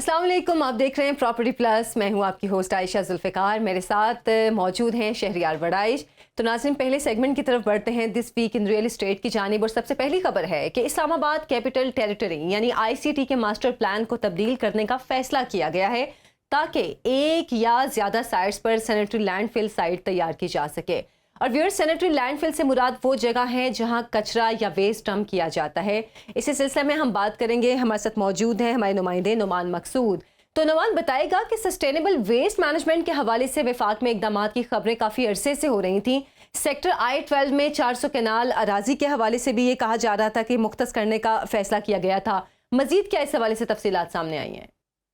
अस्सलाम वालेकुम, आप देख रहे हैं प्रॉपर्टी प्लस। मैं हूं आपकी होस्ट आयशा जुल्फ़िकार। मेरे साथ मौजूद हैं शहरियार वड़ाइश। तो नाज़रीन, पहले सेगमेंट की तरफ बढ़ते हैं this week in real estate की जानिब। और सबसे पहली खबर है कि इस्लामाबाद कैपिटल टेरिटरी यानी ICT के मास्टर प्लान को तब्दील करने का फैसला किया गया है ताकि एक या ज़्यादा साइट्स पर सैनिटरी लैंडफिल साइट तैयार की जा सके। और व्यूअर्स, सैनिटरी लैंडफिल से मुराद वो जगह है जहां कचरा या वेस्ट डंप किया जाता है। इसी सिलसिले में हम बात करेंगे। हमारे साथ मौजूद हैं हमारे नुमाइंदे नुमान मकसूद। तो नुमान बताएगा कि सस्टेनेबल वेस्ट मैनेजमेंट के हवाले से वफाक में इकदाम की खबरें काफ़ी अरसे से हो रही थी। सेक्टर I-12 में 400 कनाल अराजी के हवाले से भी ये कहा जा रहा था कि मुख्तस करने का फैसला किया गया था। मजीद क्या इस हवाले से तफसीलात सामने आई हैं?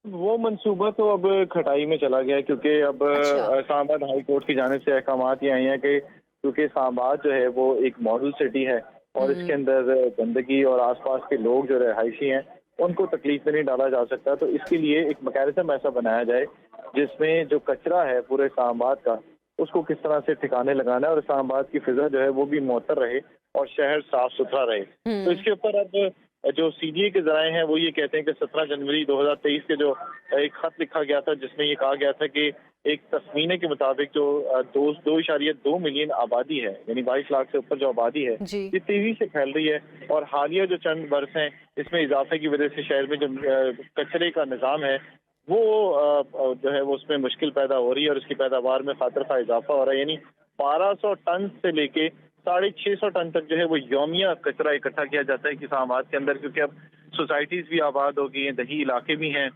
वो मंसूबा तो अब खटाई में चला गया है, क्योंकि अब इस्लामाबाद हाई कोर्ट की जानिब से अहकामात ये आए हैं कि क्योंकि इस्लामाबाद जो है वो एक मॉडल सिटी है और इसके अंदर गंदगी और आसपास के लोग जो रहायशी हैं उनको तकलीफ में नहीं डाला जा सकता। तो इसके लिए एक मैकेनिज्म ऐसा बनाया जाए जिसमें जो कचरा है पूरे इस्लामाबाद का उसको किस तरह से ठिकाने लगाना है और इस्लामाबाद की फिजा जो है वो भी मुअत्तर रहे और शहर साफ सुथरा रहे। तो इसके ऊपर अब जो CDA के जराए हैं वो ये कहते हैं कि 17 जनवरी 2023 के जो एक खत लिखा गया था जिसमें ये कहा गया था कि एक तस्मीने के मुताबिक जो 2.2 मिलियन आबादी है, यानी 22 लाख से ऊपर जो आबादी है, ये तेजी से फैल रही है। और हालिया जो चंद बरस हैं इसमें इजाफे की वजह से शहर में जो कचरे का निज़ाम है वो जो है वो उसमें मुश्किल पैदा हो रही है और उसकी पैदावार में खातर खा इजाफा हो रहा है। यानी 1200 टन से लेके 650 टन तक जो है वो यौमिया कचरा इकट्ठा किया जाता है इस्लामाबाद के अंदर, क्योंकि अब सोसाइटीज भी आबाद हो गई हैं, दही इलाके भी हैं।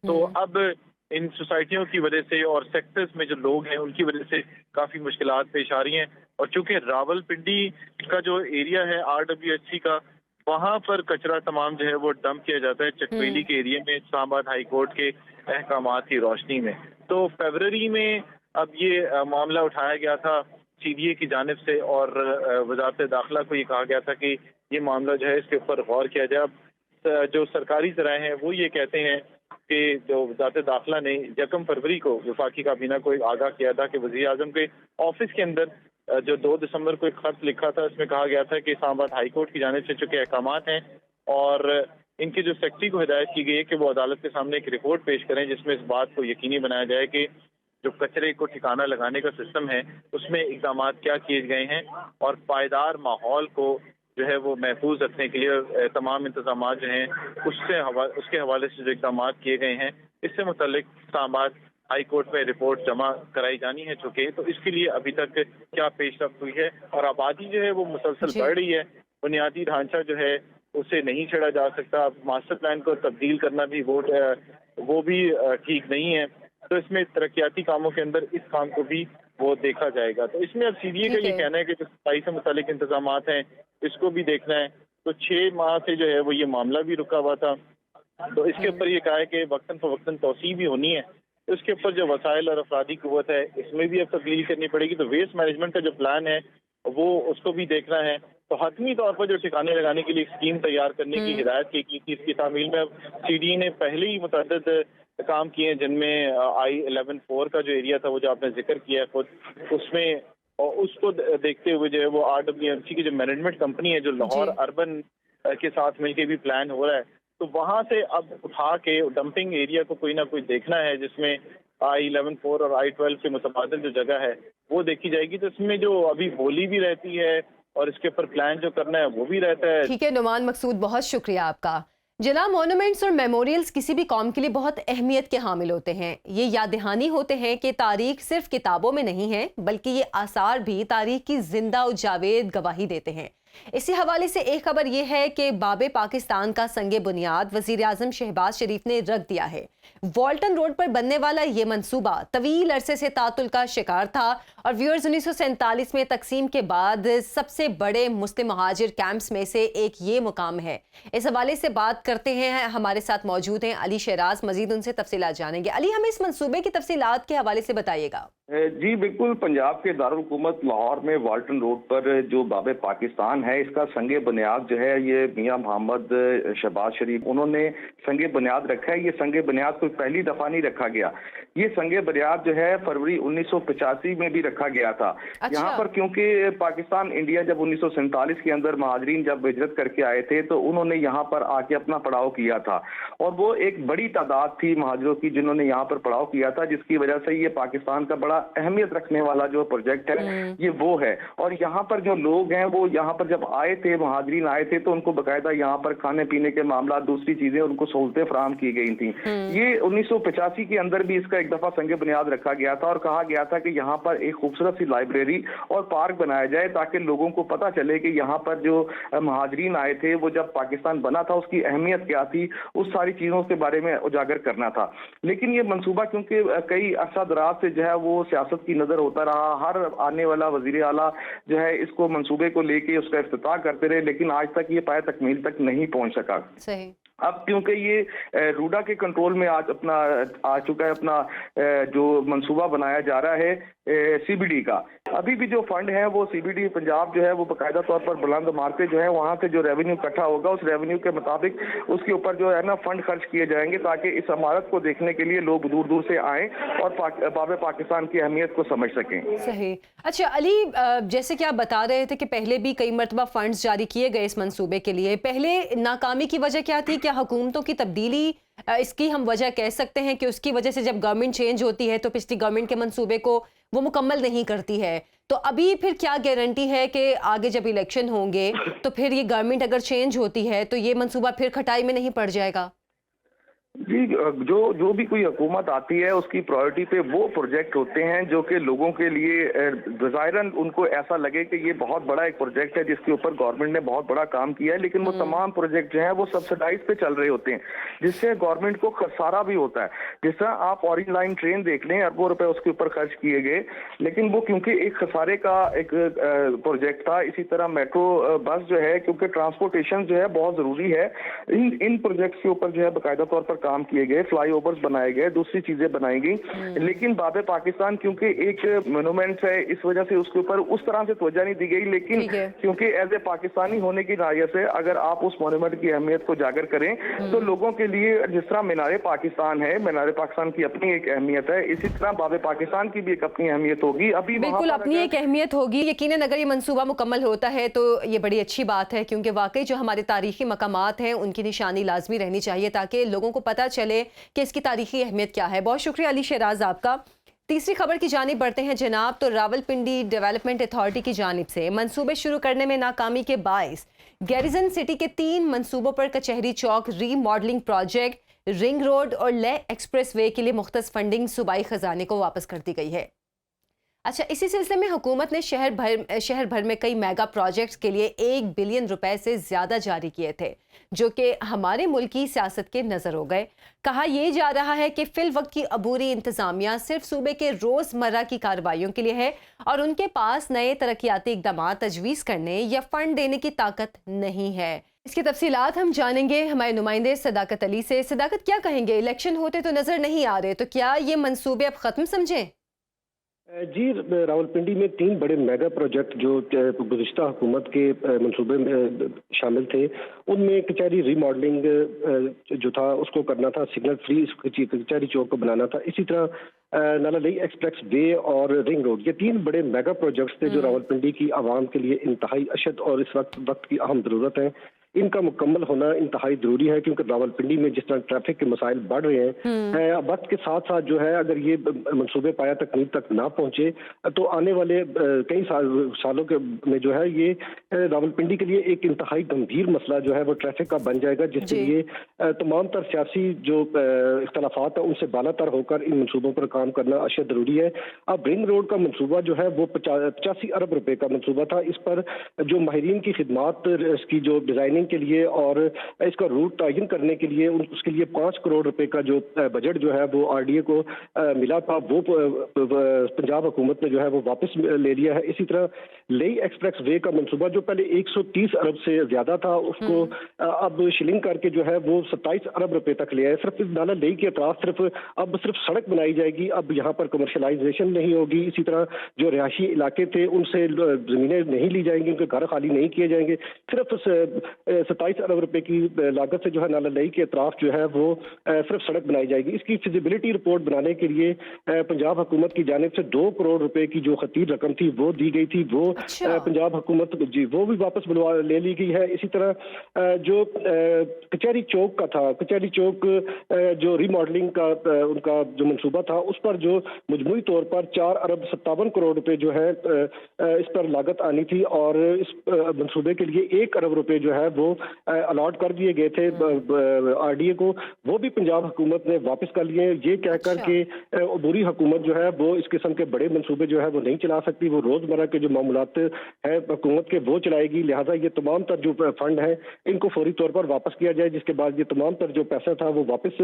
तो अब इन सोसाइटियों की वजह से और सेक्टर्स में जो लोग हैं उनकी वजह से काफ़ी मुश्किलात पेश आ रही हैं। और चूंकि रावलपिंडी का जो एरिया है RWHC का, वहाँ पर कचरा तमाम जो है वो डंप किया जाता है चकवेली के एरिया में इस्लामाबाद हाई कोर्ट के अहकामात की रोशनी में। तो फरवरी में अब ये मामला उठाया गया था CDA की जानिब से और वजारत दाखिला को ये कहा गया था कि ये मामला जो है इसके ऊपर गौर किया जाए। अब जो सरकारी ज़राए हैं वो ये कहते हैं कि जो वजारत दाखिला ने 1 फरवरी को वफाकी काबीना को आगाह किया था कि वज़ीर आज़म के ऑफिस के अंदर जो 2 दिसंबर को एक खत लिखा था उसमें कहा गया था कि इस्लामाबाद हाई कोर्ट की जानिब से चुके अहकामात हैं और इनके जो सेक्रेटरी को हिदायत की गई है कि वो अदालत के सामने एक रिपोर्ट पेश करें जिसमें इस बात को यकीनी बनाया जाए कि जो कचरे को ठिकाना लगाने का सिस्टम है उसमें इक़दाम क्या किए गए हैं और पायदार माहौल को जो है वो महफूज रखने के लिए तमाम इंतजाम जो हैं उसके हवाले से जो इक़दाम किए गए हैं इससे मुतल्लिक इस्लामाबाद हाई कोर्ट में रिपोर्ट जमा कराई जानी है चुके। तो इसके लिए अभी तक क्या पेशरफ्त हुई है और आबादी जो है वो मुसलसल बढ़ रही है, बुनियादी ढांचा जो है उसे नहीं छेड़ा जा सकता। मास्टर प्लान को तब्दील करना भी वो भी ठीक नहीं है। तो इसमें तरक्याती कामों के अंदर इस काम को भी वो देखा जाएगा। तो इसमें अब CDA का ये कहना है कि जो सफाई से मुतालिक इंतजाम हैं इसको भी देखना है। तो 6 माह से जो है वो ये मामला भी रुका हुआ था। तो इसके ऊपर ये कहा है कि वक्तन फवक्तन तौसीह भी होनी है। तो इसके ऊपर जो वसाइल और अफरादी कुव्वत है इसमें भी अब तब्दीली करनी पड़ेगी। तो वेस्ट मैनेजमेंट का जो प्लान है वो उसको भी देखना है। तो हतमी तौर पर जो ठिकाने लगाने के लिए एक स्कीम तैयार करने की हिदायत की थी, इसकी तामील में CDA ने पहले ही मुतअद्दिद काम किए हैं जिनमें I-11-4 का जो एरिया था वो जो आपने जिक्र किया है खुद, उसमें और उसको देखते हुए जो है वो RWMC की जो मैनेजमेंट कंपनी है जो लाहौर अर्बन के साथ मिलकर भी प्लान हो रहा है, तो वहाँ से अब उठा के डंपिंग एरिया को कोई ना कोई देखना है जिसमें I-11-4 और I-12 के मुतबादिल जो जगह है वो देखी जाएगी। तो इसमें जो अभी बोली भी रहती है और इसके ऊपर प्लान जो करना है वो भी रहता है। ठीक है नुमान मकसूद, बहुत शुक्रिया आपका। जनाब, मोनूमेंट्स और मेमोरियल्स किसी भी कौम के लिए बहुत अहमियत के हामिल होते हैं। ये याद दहानी होते हैं कि तारीख सिर्फ किताबों में नहीं है बल्कि ये आसार भी तारीख की जिंदा और जावेद गवाही देते हैं। इसी हवाले से एक खबर यह है कि बाबे पाकिस्तान का संगे बुनियाद वजीर आजम शहबाज शरीफ ने रख दिया है। वॉल्टन रोड पर बनने वाला ये मंसूबा तवील अरसे से तातुल का शिकार था और व्यूअर्स 1947 में तकसीम के बाद सबसे बड़े मुस्लिम महाजिर कैंप्स में से एक ये मुकाम है। इस हवाले से बात करते हैं, हमारे साथ मौजूद हैं अली शहराज। मजीद उनसे तफसीलात जानेंगे। अली, हमें इस मंसूबे की तफसीलात के हवाले से बताइएगा। जी बिल्कुल, पंजाब के दारुल हुकूमत लाहौर में वाल्टन रोड पर जो बाबे पाकिस्तान है इसका संगे बुनियाद जो है ये मियां मोहम्मद शहबाज शरीफ उन्होंने संगे बुनियाद रखा है। ये संगे बुनियाद बुनियाद कोई पहली दफा नहीं रखा गया। ये संग बुनियाद जो है फरवरी 1985 में भी रखा गया था। अच्छा। यहाँ पर क्योंकि पाकिस्तान इंडिया जब 1947 के अंदर महाजरीन जब हिजरत करके आए थे तो उन्होंने यहाँ पर आके अपना पड़ाव किया था, और वो एक बड़ी तादाद थी महाजरों की जिन्होंने यहाँ पर पड़ाव किया था, जिसकी वजह से ये पाकिस्तान का बड़ा अहमियत रखने वाला जो प्रोजेक्ट है ये वो है। और यहाँ पर जो लोग हैं वो यहाँ पर जब आए थे, महाजरीन आए थे, तो उनको बाकायदा यहाँ पर खाने पीने के मामला, दूसरी चीजें, उनको सहूलतें फराहम की गई थी। ये 1985 के अंदर भी इसका एक दफा संग बुनियाद रखा गया था और कहा गया था कि यहाँ पर एक खूबसूरत सी लाइब्रेरी और पार्क बनाया जाए ताकि लोगों को पता चले कि यहाँ पर जो महाजरीन आए थे वो जब पाकिस्तान बना था उसकी अहमियत क्या थी, उस सारी चीजों के बारे में उजागर करना था। लेकिन ये मंसूबा क्योंकि कई अरसा दराज से जो है वो सियासत की नजर होता रहा, हर आने वाला वजीर आला जो है इसको मंसूबे को लेके उसका इफ्तिताह करते रहे, लेकिन आज तक ये पाए तकमील तक नहीं पहुंच सका। सही। अब क्योंकि ये रूडा के कंट्रोल में आज अपना आ चुका है, अपना जो मंसूबा बनाया जा रहा है सीबीडी का, अभी भी जो फंड है वो सीबीडी पंजाब जो है वो बाकायदा तौर पर बुलंद मार्के जो है वहां से जो रेवेन्यू इकट्ठा होगा उस रेवेन्यू के मुताबिक उसके ऊपर जो है ना फंड खर्च किए जाएंगे ताकि इस इमारत को देखने के लिए लोग दूर दूर से आएं और बाबे पाकिस्तान की अहमियत को समझ सकें। सही। अच्छा अली, जैसे कि आप बता रहे थे कि पहले भी कई मरतबा फंड्स जारी किए गए इस मंसूबे के लिए, पहले नाकामी की वजह क्या थी? क्या हुकूमतों की तब्दीली इसकी हम वजह कह सकते हैं कि उसकी वजह से जब गवर्नमेंट चेंज होती है तो पिछली गवर्नमेंट के मंसूबे को वो मुकम्मल नहीं करती है, तो अभी फिर क्या गारंटी है कि आगे जब इलेक्शन होंगे तो फिर ये गवर्नमेंट अगर चेंज होती है तो ये मंसूबा फिर खटाई में नहीं पड़ जाएगा? जी, जो भी कोई हुकूमत आती है उसकी प्रायोरिटी पे वो प्रोजेक्ट होते हैं जो कि लोगों के लिए ज़ाहिरन उनको ऐसा लगे कि ये बहुत बड़ा एक प्रोजेक्ट है जिसके ऊपर गवर्नमेंट ने बहुत बड़ा काम किया है, लेकिन वो तमाम प्रोजेक्ट जो हैं वो सब्सिडाइज पे चल रहे होते हैं जिससे गवर्नमेंट को खसारा भी होता है। जिस तरह आप ऑरेंज लाइन ट्रेन देख लें, अरबों रुपए उसके ऊपर खर्च किए गए, लेकिन वो क्योंकि एक खसारे का एक प्रोजेक्ट था। इसी तरह मेट्रो बस जो है, क्योंकि ट्रांसपोर्टेशन जो है बहुत ज़रूरी है, इन प्रोजेक्ट्स के ऊपर जो है बाकायदा तौर पर काम किए गए, फ्लाईओवर्स बनाए गए, दूसरी चीजें बनाई गई, लेकिन बाबे पाकिस्तान क्योंकि एक मोनूमेंट है इस वजह से उसके ऊपर उस तरह से तवज्जो नहीं दी गई। लेकिन क्योंकि एज ए पाकिस्तानी होने की नज़रिए से अगर आप उस मोनूमेंट की अहमियत को जागर करें तो लोगों के लिए जिस तरह मीनार पाकिस्तान है, मीनार पाकिस्तान की अपनी एक अहमियत है, इसी तरह बाबे पाकिस्तान की भी एक अपनी अहमियत होगी। अभी बिल्कुल अपनी एक अहमियत होगी। यकीनन अगर ये मंसूबा मुकम्मल होता है तो ये बड़ी अच्छी बात है, क्योंकि वाकई जो हमारे तारीखी मकामात हैं उनकी निशानी लाजमी रहनी चाहिए ताकि लोगों को पता चले कि इसकी तारीखी अहमियत क्या है। बहुत शुक्रिया अली शहराज आपका। तीसरी खबर की जानिब बढ़ते हैं जनाब। तो रावलपिंडी डेवलपमेंट अथॉरिटी की जानिब से मंसूबे शुरू करने में नाकामी के बायस गैरिजन सिटी के 3 मंसूबों पर कचहरी चौक रीमॉडलिंग प्रोजेक्ट, रिंग रोड और ले एक्सप्रेस वे के लिए मुख्तस फंडिंग सूबाई खजाने को वापस कर दी गई है। अच्छा, इसी सिलसिले में हुकूमत ने शहर भर में कई मेगा प्रोजेक्ट्स के लिए 1 बिलियन रुपए से ज़्यादा जारी किए थे, जो कि हमारे मुल्क की सियासत के नज़र हो गए। कहा यह जा रहा है कि फिल वक्त की अबूरी इंतज़ामिया सिर्फ सूबे के रोज़मर्रा की कार्रवाइयों के लिए है और उनके पास नए तरक्याती इक़दाम तजवीज़ करने या फ़ंड देने की ताकत नहीं है। इसकी तफसीलात हम जानेंगे हमारे नुमाइंदे सदाकत अली से। सदाकत, क्या कहेंगे? इलेक्शन होते तो नज़र नहीं आ रहे, तो क्या ये मंसूबे अब ख़त्म समझें? जी, रावलपिंडी में 3 बड़े मेगा प्रोजेक्ट जो गुज़िश्ता हुकूमत के मंसूबे में शामिल थे, उनमें कचहरी रीमॉडलिंग जो था उसको करना था, सिग्नल फ्री कचहरी चौक को बनाना था, इसी तरह नाला लेक एक्सप्रेस वे और रिंग रोड, ये 3 बड़े मेगा प्रोजेक्ट्स थे जो रावलपिंडी की आवाम के लिए इंतहाई अशद और इस वक्त की अहम ज़रूरत है। इनका मुकम्मल होना इंतहाई ज़रूरी है क्योंकि रावलपिंडी में जिस तरह ट्रैफिक के मसाइल बढ़ रहे हैं, वक्त के साथ साथ जो है अगर ये मंसूबे पाया तकमील तक ना पहुँचे तो आने वाले कई सालों के में जो है ये रावलपिंडी के लिए एक इंतहाई गंभीर मसला जो है वो ट्रैफिक का बन जाएगा, जिसके लिए तमाम तर सियासी जो इख्तलाफात है उनसे बालातर होकर इन मनसूबों पर काम करना अशद ज़रूरी है। अब रिंग रोड का मनसूबा जो है वो 85 अरब रुपए का मनसूबा था। इस पर जो माहिरीन की खिदमात, इसकी जो डिज़ाइनिंग के लिए और इसका रूट तयन करने के लिए उसके लिए 5 करोड़ रुपए का जो बजट जो है वो आरडीए को मिला था, वो पंजाब हुकूमत ने जो है वो वापस ले लिया है। इसी तरह लेई एक्सप्रेस वे का मंसूबा जो पहले 130 अरब से ज्यादा था, उसको अब शिलिंग करके जो है वो 27 अरब रुपए तक ले आए। सिर्फ नाला लेई के अतराफ अब सिर्फ सड़क बनाई जाएगी, अब यहाँ पर कमर्शलाइजेशन नहीं होगी। इसी तरह जो रिहायशी इलाके थे उनसे जमीनें नहीं ली जाएंगी, उनके घर खाली नहीं किए जाएंगे, सिर्फ 27 अरब रुपए की लागत से जो है नाला लई के अतराफ जो है वो सिर्फ सड़क बनाई जाएगी। इसकी फिजिबिलिटी रिपोर्ट बनाने के लिए पंजाब हुकूमत की जानिब से 2 करोड़ रुपए की जो खतीर रकम थी वो दी गई थी, वो पंजाब हुकूमत जी वो भी वापस ले ली गई है। इसी तरह जो कचहरी चौक का था, कचहरी चौक जो रीमॉडलिंग का उनका जो मंसूबा था उस पर जो मजमूई तौर पर 4 अरब 57 करोड़ रुपए जो है इस पर लागत आनी थी और इस मंसूबे के लिए 1 अरब रुपए जो है वो अलॉट कर दिए गए थे आरडीए को, वो भी पंजाब हुकूमत ने वापस कर लिए, ये कहकर के अबूरी हुकूमत जो है वो इस किस्म के बड़े मंसूबे जो है वो नहीं चला सकती, वो रोजमर्रा के जो मामलात है हुकूमत के वो चलाएगी। लिहाजा ये तमाम तर जो फंड है इनको फौरी तौर पर वापस किया जाए, जिसके बाद ये तमाम तर जो पैसा था वो वापस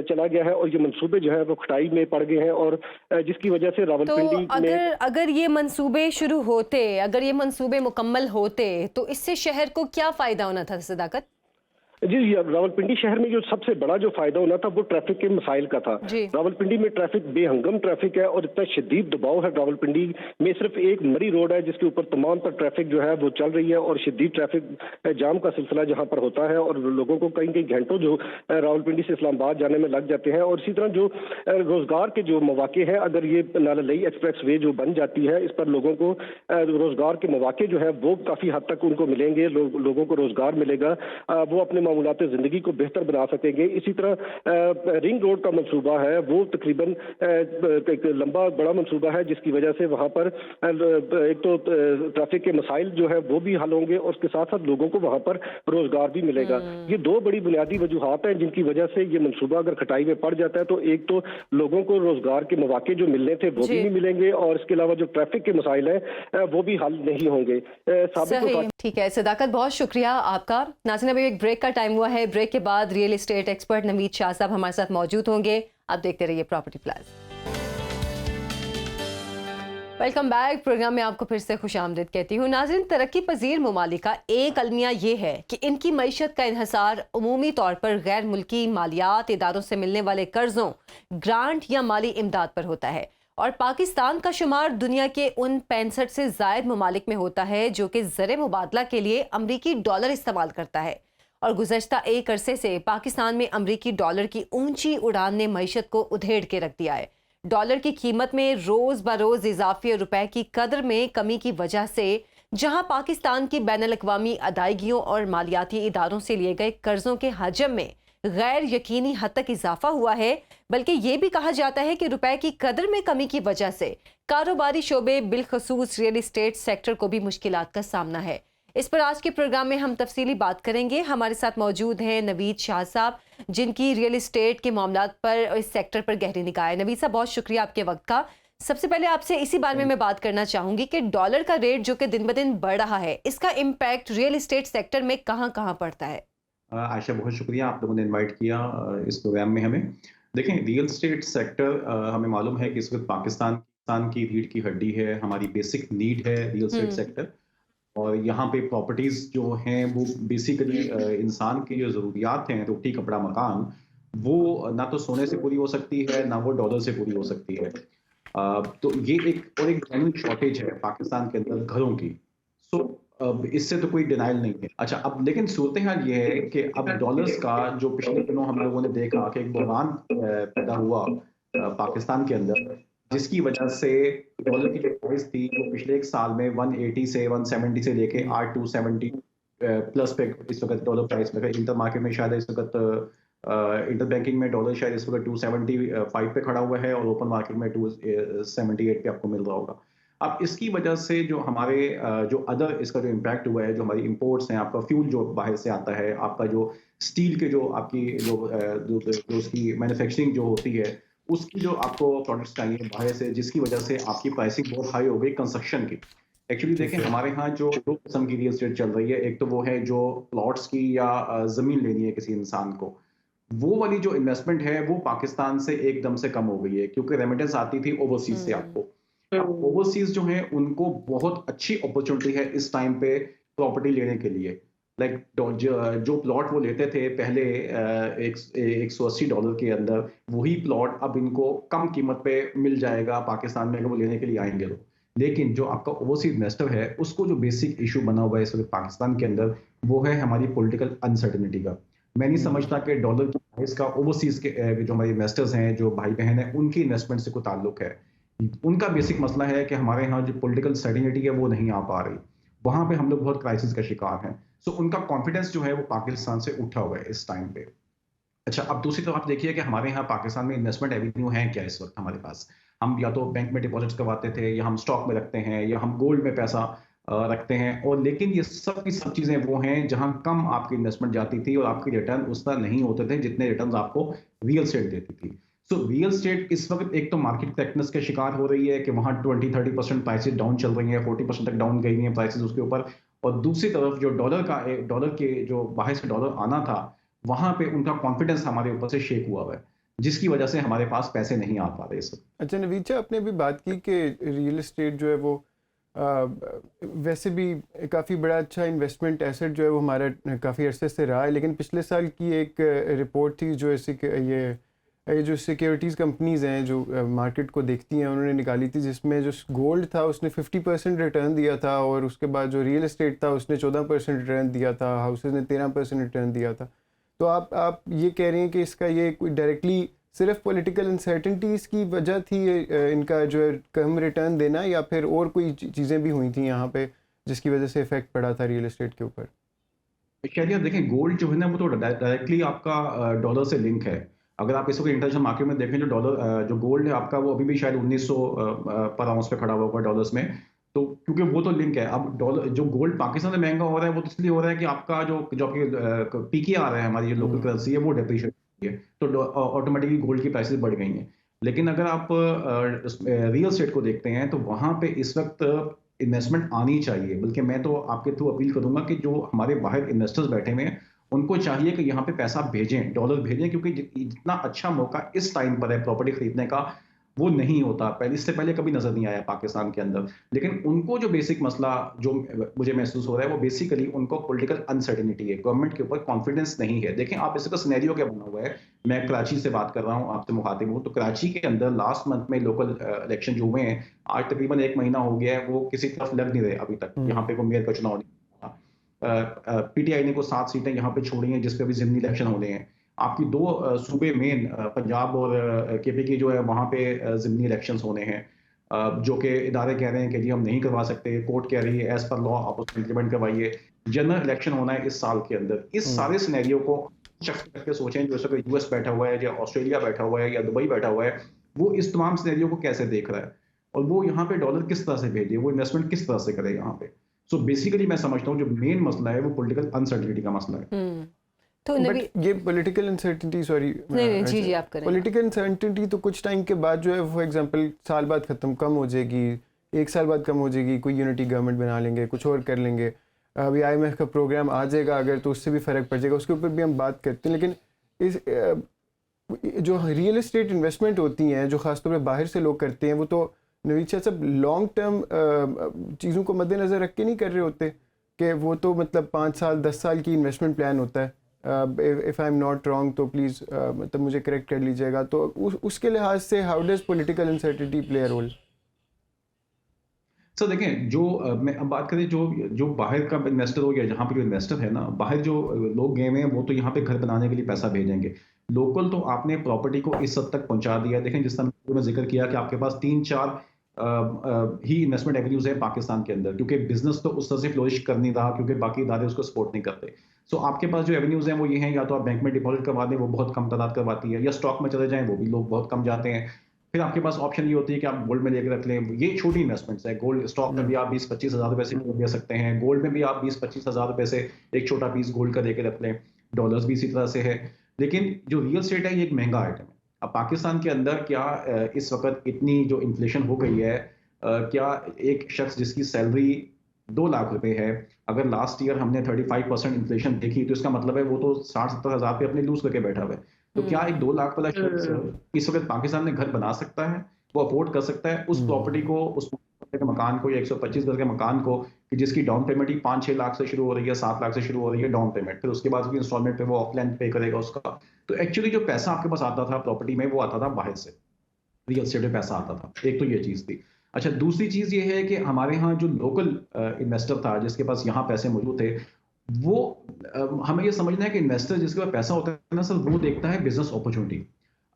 चला गया है और ये मंसूबे जो है वो खटाई में पड़ गए हैं और जिसकी वजह से रावलपिंडी में अगर ये मंसूबे शुरू होते, अगर ये मंसूबे मुकम्मल होते तो इससे शहर को क्या फायदा होना था सदाकत? जी रावलपिंडी शहर में जो सबसे बड़ा जो फायदा होना था वो ट्रैफिक के मसाइल का था। रावलपिंडी में ट्रैफिक बेहंगम ट्रैफिक है और इतना शदीद दबाव है। रावलपिंडी में सिर्फ एक मरी रोड है जिसके ऊपर तमाम तर ट्रैफिक जो है वो चल रही है और शदीद ट्रैफिक जाम का सिलसिला जहाँ पर होता है और लोगों को कई कई घंटों जो रावलपिंडी से इस्लामाबाद जाने में लग जाते हैं। और इसी तरह जो रोजगार के जो मौके हैं, अगर ये नाला लई एक्सप्रेस वे जो बन जाती है इस पर लोगों को रोजगार के मौके जो है वो काफी हद तक उनको मिलेंगे, लोगों को रोजगार मिलेगा, वो अपने मामूलात जिंदगी को बेहतर बना सकेंगे। इसी तरह रिंग रोड का मंसूबा है वो तकरीबन एक लंबा बड़ा मंसूबा है जिसकी वजह से वहां पर एक तो ट्रैफिक के मसाइल जो है वो भी हल होंगे और उसके साथ साथ लोगों को वहां पर रोजगार भी मिलेगा। ये दो बड़ी बुनियादी वजूहात हैं जिनकी वजह से ये मंसूबा अगर खटाई में पड़ जाता है तो एक तो लोगों को रोजगार के मौके जो मिलने थे वो भी नहीं मिलेंगे और इसके अलावा जो ट्रैफिक के मसाइल हैं वो भी हल नहीं होंगे। ठीक है सदाकत, बहुत शुक्रिया आपका। नाज़रीन अभी एक ब्रेक का टाइम हुआ है, ब्रेक के बाद real estate expert Naveed Shah साहब हमारे साथ मौजूद होंगे। आप देखते रहिए property plus. Welcome back. Programme में आपको फिर से खुशामदीद कहती हूँ। नाज़रीन, तरक्की पजीर ममालिक का एक अलमिया ये है कि इनकी मईशत का इन्हसार उमूमी तौर पर गैर मुल्की मालियात इदारों से मिलने वाले कर्जों, ग्रांट या माली इमदाद पर होता है और पाकिस्तान का शुमार दुनिया के उन 65 से जायद ममालिक में होता है जो कि ज़र मुबादला के लिए अमरीकी डॉलर इस्तेमाल करता है। और गुज़श्ता एक अरसे से पाकिस्तान में अमरीकी डॉलर की ऊंची उड़ान ने मईशत को उधेड़ के रख दिया है। डॉलर की कीमत में रोज़ बरोज़ इजाफे और रुपए की कदर में कमी की वजह से जहां पाकिस्तान की बैनुल-अक़वामी अदायगियों और मालियाती इदारों से लिए गए कर्जों के हजम में गैर यकीनी हद तक इजाफा हुआ है, बल्कि ये भी कहा जाता है कि रुपए की कदर में कमी की वजह से कारोबारी शोबे बिलखसूस रियल एस्टेट सेक्टर को भी मुश्किलात का सामना है। इस पर आज के प्रोग्राम में हम तफसीली बात करेंगे। हमारे साथ मौजूद हैं नवीद शाह साहब, जिनकी रियल एस्टेट के मामलात पर, इस सेक्टर पर गहरी निगाह है। नवीद साहब, बहुत शुक्रिया आपके वक्त का। सबसे पहले आपसे इसी बारे में मैं बात करना चाहूंगी कि डॉलर का रेट जो कि दिन ब दिन बढ़ रहा है, इसका इम्पैक्ट रियल एस्टेट सेक्टर में कहाँ कहाँ पड़ता है? आयशा, बहुत शुक्रिया आप लोगों ने इनवाइट किया इस प्रोग्राम में हमें। देखें, रियल एस्टेट सेक्टर हमें मालूम है कि इस वक्त पाकिस्तान की रीढ़ की हड्डी है, हमारी बेसिक नीड है रियल एस्टेट सेक्टर। और यहाँ पे प्रॉपर्टीज जो हैं वो बेसिकली इंसान की जो ज़रूरियात हैं, रोटी कपड़ा मकान, वो ना तो सोने से पूरी हो सकती है ना वो डॉलर से पूरी हो सकती है। तो ये एक जेन्युइन शॉर्टेज है पाकिस्तान के अंदर घरों की। सो इससे तो कोई डिनाइल नहीं है। अच्छा, अब लेकिन सूरत हाल ये है कि अब डॉलर्स का जो पिछले दिनों हम लोगों ने देखा कि एक बहरान पैदा हुआ पाकिस्तान के अंदर, जिसकी वजह से डॉलर की जो प्राइस थी वो पिछले एक साल में 180 से 170 से लेके आज 270 प्लस पे इस वक्त डॉलर प्राइस पे। इंटर मार्केट में शायद इस वक्त इंटर बैंकिंग में डॉलर शायद इस वक्त 275 पे खड़ा हुआ है और ओपन मार्केट में 278 पे आपको मिल रहा होगा। अब इसकी वजह से जो हमारे जो अदर इसका जो इम्पैक्ट हुआ है, जो हमारी इंपोर्ट्स हैं, आपका फ्यूल जो बाहर से आता है, आपका जो स्टील के जो आपकी जो उसकी मैन्युफैक्चरिंग जो होती है, उसकी जो आपको प्रोडक्ट्स चाहिए बाहर से, जिसकी वजह से आपकी प्राइसिंग बहुत हाई हो गई कंस्ट्रक्शन की। एक्चुअली देखें, हमारे यहाँ जो दो किस्म की रियल एस्टेट चल रही है, एक तो वो है जो प्लॉट्स की या ज़मीन लेनी है किसी इंसान को, वो वाली जो इन्वेस्टमेंट है वो पाकिस्तान से एकदम से कम हो गई है क्योंकि रेमिटेंस आती थी ओवरसीज से आपको। ओवरसीज जो है उनको बहुत अच्छी अपॉर्चुनिटी है इस टाइम पे प्रॉपर्टी लेने के लिए। जो प्लॉट वो लेते थे पहले $180 के अंदर, वही प्लॉट अब इनको कम कीमत पे मिल जाएगा पाकिस्तान में अगर वो लेने के लिए आएंगे तो। लेकिन जो आपका ओवरसीज इन्वेस्टर है उसको जो बेसिक इशू बना हुआ है इस वक्त पाकिस्तान के अंदर, वो है हमारी पॉलिटिकल अनसर्टेनिटी का। मैं नहीं समझता कि डॉलर की प्राइस का ओवरसीज के जो हमारे इन्वेस्टर्स हैं, जो भाई बहन हैं, उनकी इन्वेस्टमेंट से कोई ताल्लुक है। उनका बेसिक मसला है कि हमारे यहाँ जो पॉलिटिकल सर्टेनिटी है वो नहीं आ पा रही, वहां पे हम लोग बहुत क्राइसिस का शिकार हैं। सो उनका कॉन्फिडेंस जो है वो पाकिस्तान से उठा हुआ है इस टाइम पे। अच्छा, अब दूसरी तरफ आप देखिए कि हमारे यहाँ पाकिस्तान में इन्वेस्टमेंट एवेन्यू है क्या इस वक्त हमारे पास। हम या तो बैंक में डिपॉजिट्स करवाते थे, या हम स्टॉक में रखते हैं, या हम गोल्ड में पैसा रखते हैं, और लेकिन ये सब की सब चीजें वो हैं जहां कम आपकी इन्वेस्टमेंट जाती थी और आपके रिटर्न उस तरह नहीं होते थे जितने रिटर्न आपको रियल एस्टेट देती थी। सो रियल एस्टेट इस वक्त एक तो मार्केट करेक्टनेस का शिकार हो रही है कि वहां 20-30% प्राइसेस डाउन चल रही हैं, 40% तक डाउन गई हैं प्राइसेस उसके ऊपर। और दूसरी तरफ जो डॉलर के जो बाहर से डॉलर आना था, वहां पे उनका कॉन्फिडेंस हमारे ऊपर से शेक हुआ है, जिसकी वजह से हमारे पास पैसे नहीं आ पा रहे इस वक्त। अच्छा नवीद, आपने भी बात की कि रियल एस्टेट जो है वो वैसे भी काफ़ी बड़ा अच्छा इन्वेस्टमेंट एसेट जो है वो हमारा काफ़ी अरसे से रहा है, लेकिन पिछले साल की एक रिपोर्ट थी जो ये जो सिक्योरिटीज़ कंपनीज़ हैं जो मार्केट को देखती हैं, उन्होंने निकाली थी, जिसमें जो गोल्ड था उसने 50% रिटर्न दिया था, और उसके बाद जो रियल एस्टेट था उसने 14% रिटर्न दिया था, हाउसेज ने 13% रिटर्न दिया था। तो आप ये कह रहे हैं कि इसका ये कोई डायरेक्टली सिर्फ पॉलिटिकल अनसर्टेनिटीज़ की वजह थी इनका जो है कम रिटर्न देना, या फिर और कोई चीज़ें भी हुई थी यहाँ पे जिसकी वजह से इफेक्ट पड़ा था रियल एस्टेट के ऊपर? खैर देखें, गोल्ड जो है ना वो तो डायरेक्टली आपका डॉलर से लिंक है। अगर आप इस वक्त इंटरनेशनल मार्केट में देखें, जो गोल्ड है आपका वो अभी भी शायद 1900 पर आउंस पे खड़ा हुआ होगा डॉलर्स में। तो क्योंकि वो तो लिंक है। अब डॉलर जो गोल्ड पाकिस्तान में महंगा हो रहा है वो तो इसलिए हो रहा है कि आपका जो आपकी पीकेआर है, हमारी जो लोकल करेंसी है, वो डेप्रिशिएट है, तो ऑटोमेटिकली गोल्ड की प्राइसेस बढ़ गई हैं। लेकिन अगर आप रियल एस्टेट को देखते हैं तो वहां पे इस वक्त इन्वेस्टमेंट आनी चाहिए। बल्कि मैं तो आपके थ्रू अपील करूंगा कि जो हमारे बाहर इन्वेस्टर्स बैठे हुए हैं उनको चाहिए कि यहाँ पे पैसा भेजें, डॉलर भेजें, क्योंकि जितना अच्छा मौका इस टाइम पर है प्रॉपर्टी खरीदने का वो नहीं होता, इससे पहले कभी नजर नहीं आया पाकिस्तान के अंदर। लेकिन उनको जो बेसिक मसला जो मुझे महसूस हो रहा है वो बेसिकली उनको पॉलिटिकल अनसर्टेनिटी है, गवर्नमेंट के ऊपर कॉन्फिडेंस नहीं है। देखें आप, इसका सिनेरियो क्या बना हुआ है। मैं कराची से बात कर रहा हूँ, आपसे मुखातिब हूँ, तो कराची के अंदर लास्ट मंथ में लोकल इलेक्शन जो हुए हैं, आज तकरीबन 1 महीना हो गया है, वो किसी तरफ लग नहीं रहे अभी तक। यहाँ पे को मेयर का चुनाव नहीं था। पीटीआई ने को 7 सीटें यहाँ पे छोड़ी हैं जिसपे भी जिमनी इलेक्शन होने हैं। आपकी 2 सूबे मेन पंजाब और केपी की जो है वहां पे जिमनी इलेक्शंस होने हैं, जो कि इदारे कह रहे हैं कि जी हम नहीं करवा सकते, कोर्ट कह रही है एज पर लॉ आप उसको इम्प्लीमेंट करवाइए। जनरल इलेक्शन होना है इस साल के अंदर। इस सारे सिनेरियो को चेक करके सोचें, जो इसमें यूएस बैठा हुआ है, या ऑस्ट्रेलिया बैठा हुआ है, या दुबई बैठा हुआ है, वो इस तमाम सिनेरियो को कैसे देख रहा है, और वो यहाँ पे डॉलर किस तरह से भेजे, वो इन्वेस्टमेंट किस तरह से करे यहाँ पे। सो बेसिकली मैं समझता हूँ जो मेन मसला है वो पॉलिटिकल अनसर्टेनिटी का मसला है। तो ये पॉलिटिकल अनसर्टेनिटी, सॉरी जी आप करें। पॉलिटिकल अनसर्टेनिटी तो कुछ टाइम के बाद जो है फॉर एग्जांपल साल बाद कम हो जाएगी, 1 साल बाद कम हो जाएगी, कोई यूनिटी गवर्नमेंट बना लेंगे, कुछ और कर लेंगे, अभी IMF का प्रोग्राम आ जाएगा अगर, तो उससे भी फ़र्क पड़ जाएगा, उसके ऊपर भी हम बात करते हैं। लेकिन इस जो रियल एस्टेट इन्वेस्टमेंट होती हैं जो ख़ासतौर पर बाहर से लोग करते हैं, वो तो नवीद शाह साहब लॉन्ग टर्म चीज़ों को मद्देनज़र रख के नहीं कर रहे होते, कि वो तो मतलब 5 साल 10 साल की इन्वेस्टमेंट प्लान होता है। If I am not wrong तो प्लीज़ मतलब मुझे करेक्ट कर लीजिएगा। तो उसके लिहाज से how does political uncertainty play a role? Sir देखें, मैं अब बात करें जो बाहर का इन्वेस्टर हो गया, जहाँ पे जो इन्वेस्टर है ना, बाहर जो लोग गए हुए हैं वो तो यहाँ पे घर बनाने के लिए पैसा भेजेंगे। लोकल तो आपने प्रॉपर्टी को इस हद तक पहुंचा दिया। देखें, जिस तरह मैं जिक्र किया कि आपके पास 3-4 ही इन्वेस्टमेंट एवेन्यूज है पाकिस्तान के अंदर, क्योंकि बिजनेस तो उस तरह से फ्लोरिश कर नहीं रहा, क्योंकि बाकी इदारे उसको सपोर्ट नहीं करते। सो आपके पास जो एवेन्यूज हैं वो ये हैं, या तो आप बैंक में डिपॉजिट करवा दें, वो बहुत कम तादाद करवाती है, या स्टॉक में चले जाएं, वो भी लोग बहुत कम जाते हैं। फिर आपके पास ऑप्शन ये होती है कि आप गोल्ड में लेकर रख लें। ये छोटी इन्वेस्टमेंट्स है। गोल्ड स्टॉक में भी आप 20-25 हज़ार रुपए से ले सकते हैं, गोल्ड में भी आप 20-25 हज़ार रुपए से एक छोटा पीस गोल्ड का लेकर रख लें। डॉलर्स भी इसी तरह से है। लेकिन जो रियल एस्टेट है ये एक महंगा आइटम है। अब पाकिस्तान के अंदर क्या इस वक्त इतनी जो इन्फ्लेशन हो गई है, क्या एक शख्स जिसकी सैलरी 2 लाख रुपए है, अगर लास्ट ईयर हमने 35% इन्फ्लेशन देखी, तो इसका मतलब है वो तो 60-70 हज़ार रुपये अपने लूज करके बैठा हुआ है। तो क्या एक 2 लाख वाला शख्स इस वक्त पाकिस्तान में घर बना सकता है? वो अफोर्ड कर सकता है उस प्रॉपर्टी को, उस के मकान को, या 125 गज के मकान को, कि जिसकी डाउन पेमेंट ही 5-6 लाख से शुरू हो रही है, 7 लाख से शुरू हो रही है डाउन पेमेंट, फिर उसके बाद उसकी इंस्टॉलमेंट पे वो ऑफलाइन पे करेगा उसका। तो एक्चुअली जो पैसा आपके पास आता था प्रॉपर्टी में, वो आता था बाहर से, रियल एस्टेट में पैसा आता था। एक तो ये चीज थी। अच्छा, दूसरी चीज़ ये है कि हमारे यहाँ जो लोकल इन्वेस्टर था जिसके पास यहाँ पैसे मौजूद थे, वो हमें ये समझना है कि इन्वेस्टर जिसके पास पैसा होता है ना सर, वो देखता है बिजनेस अपॉर्चुनिटी।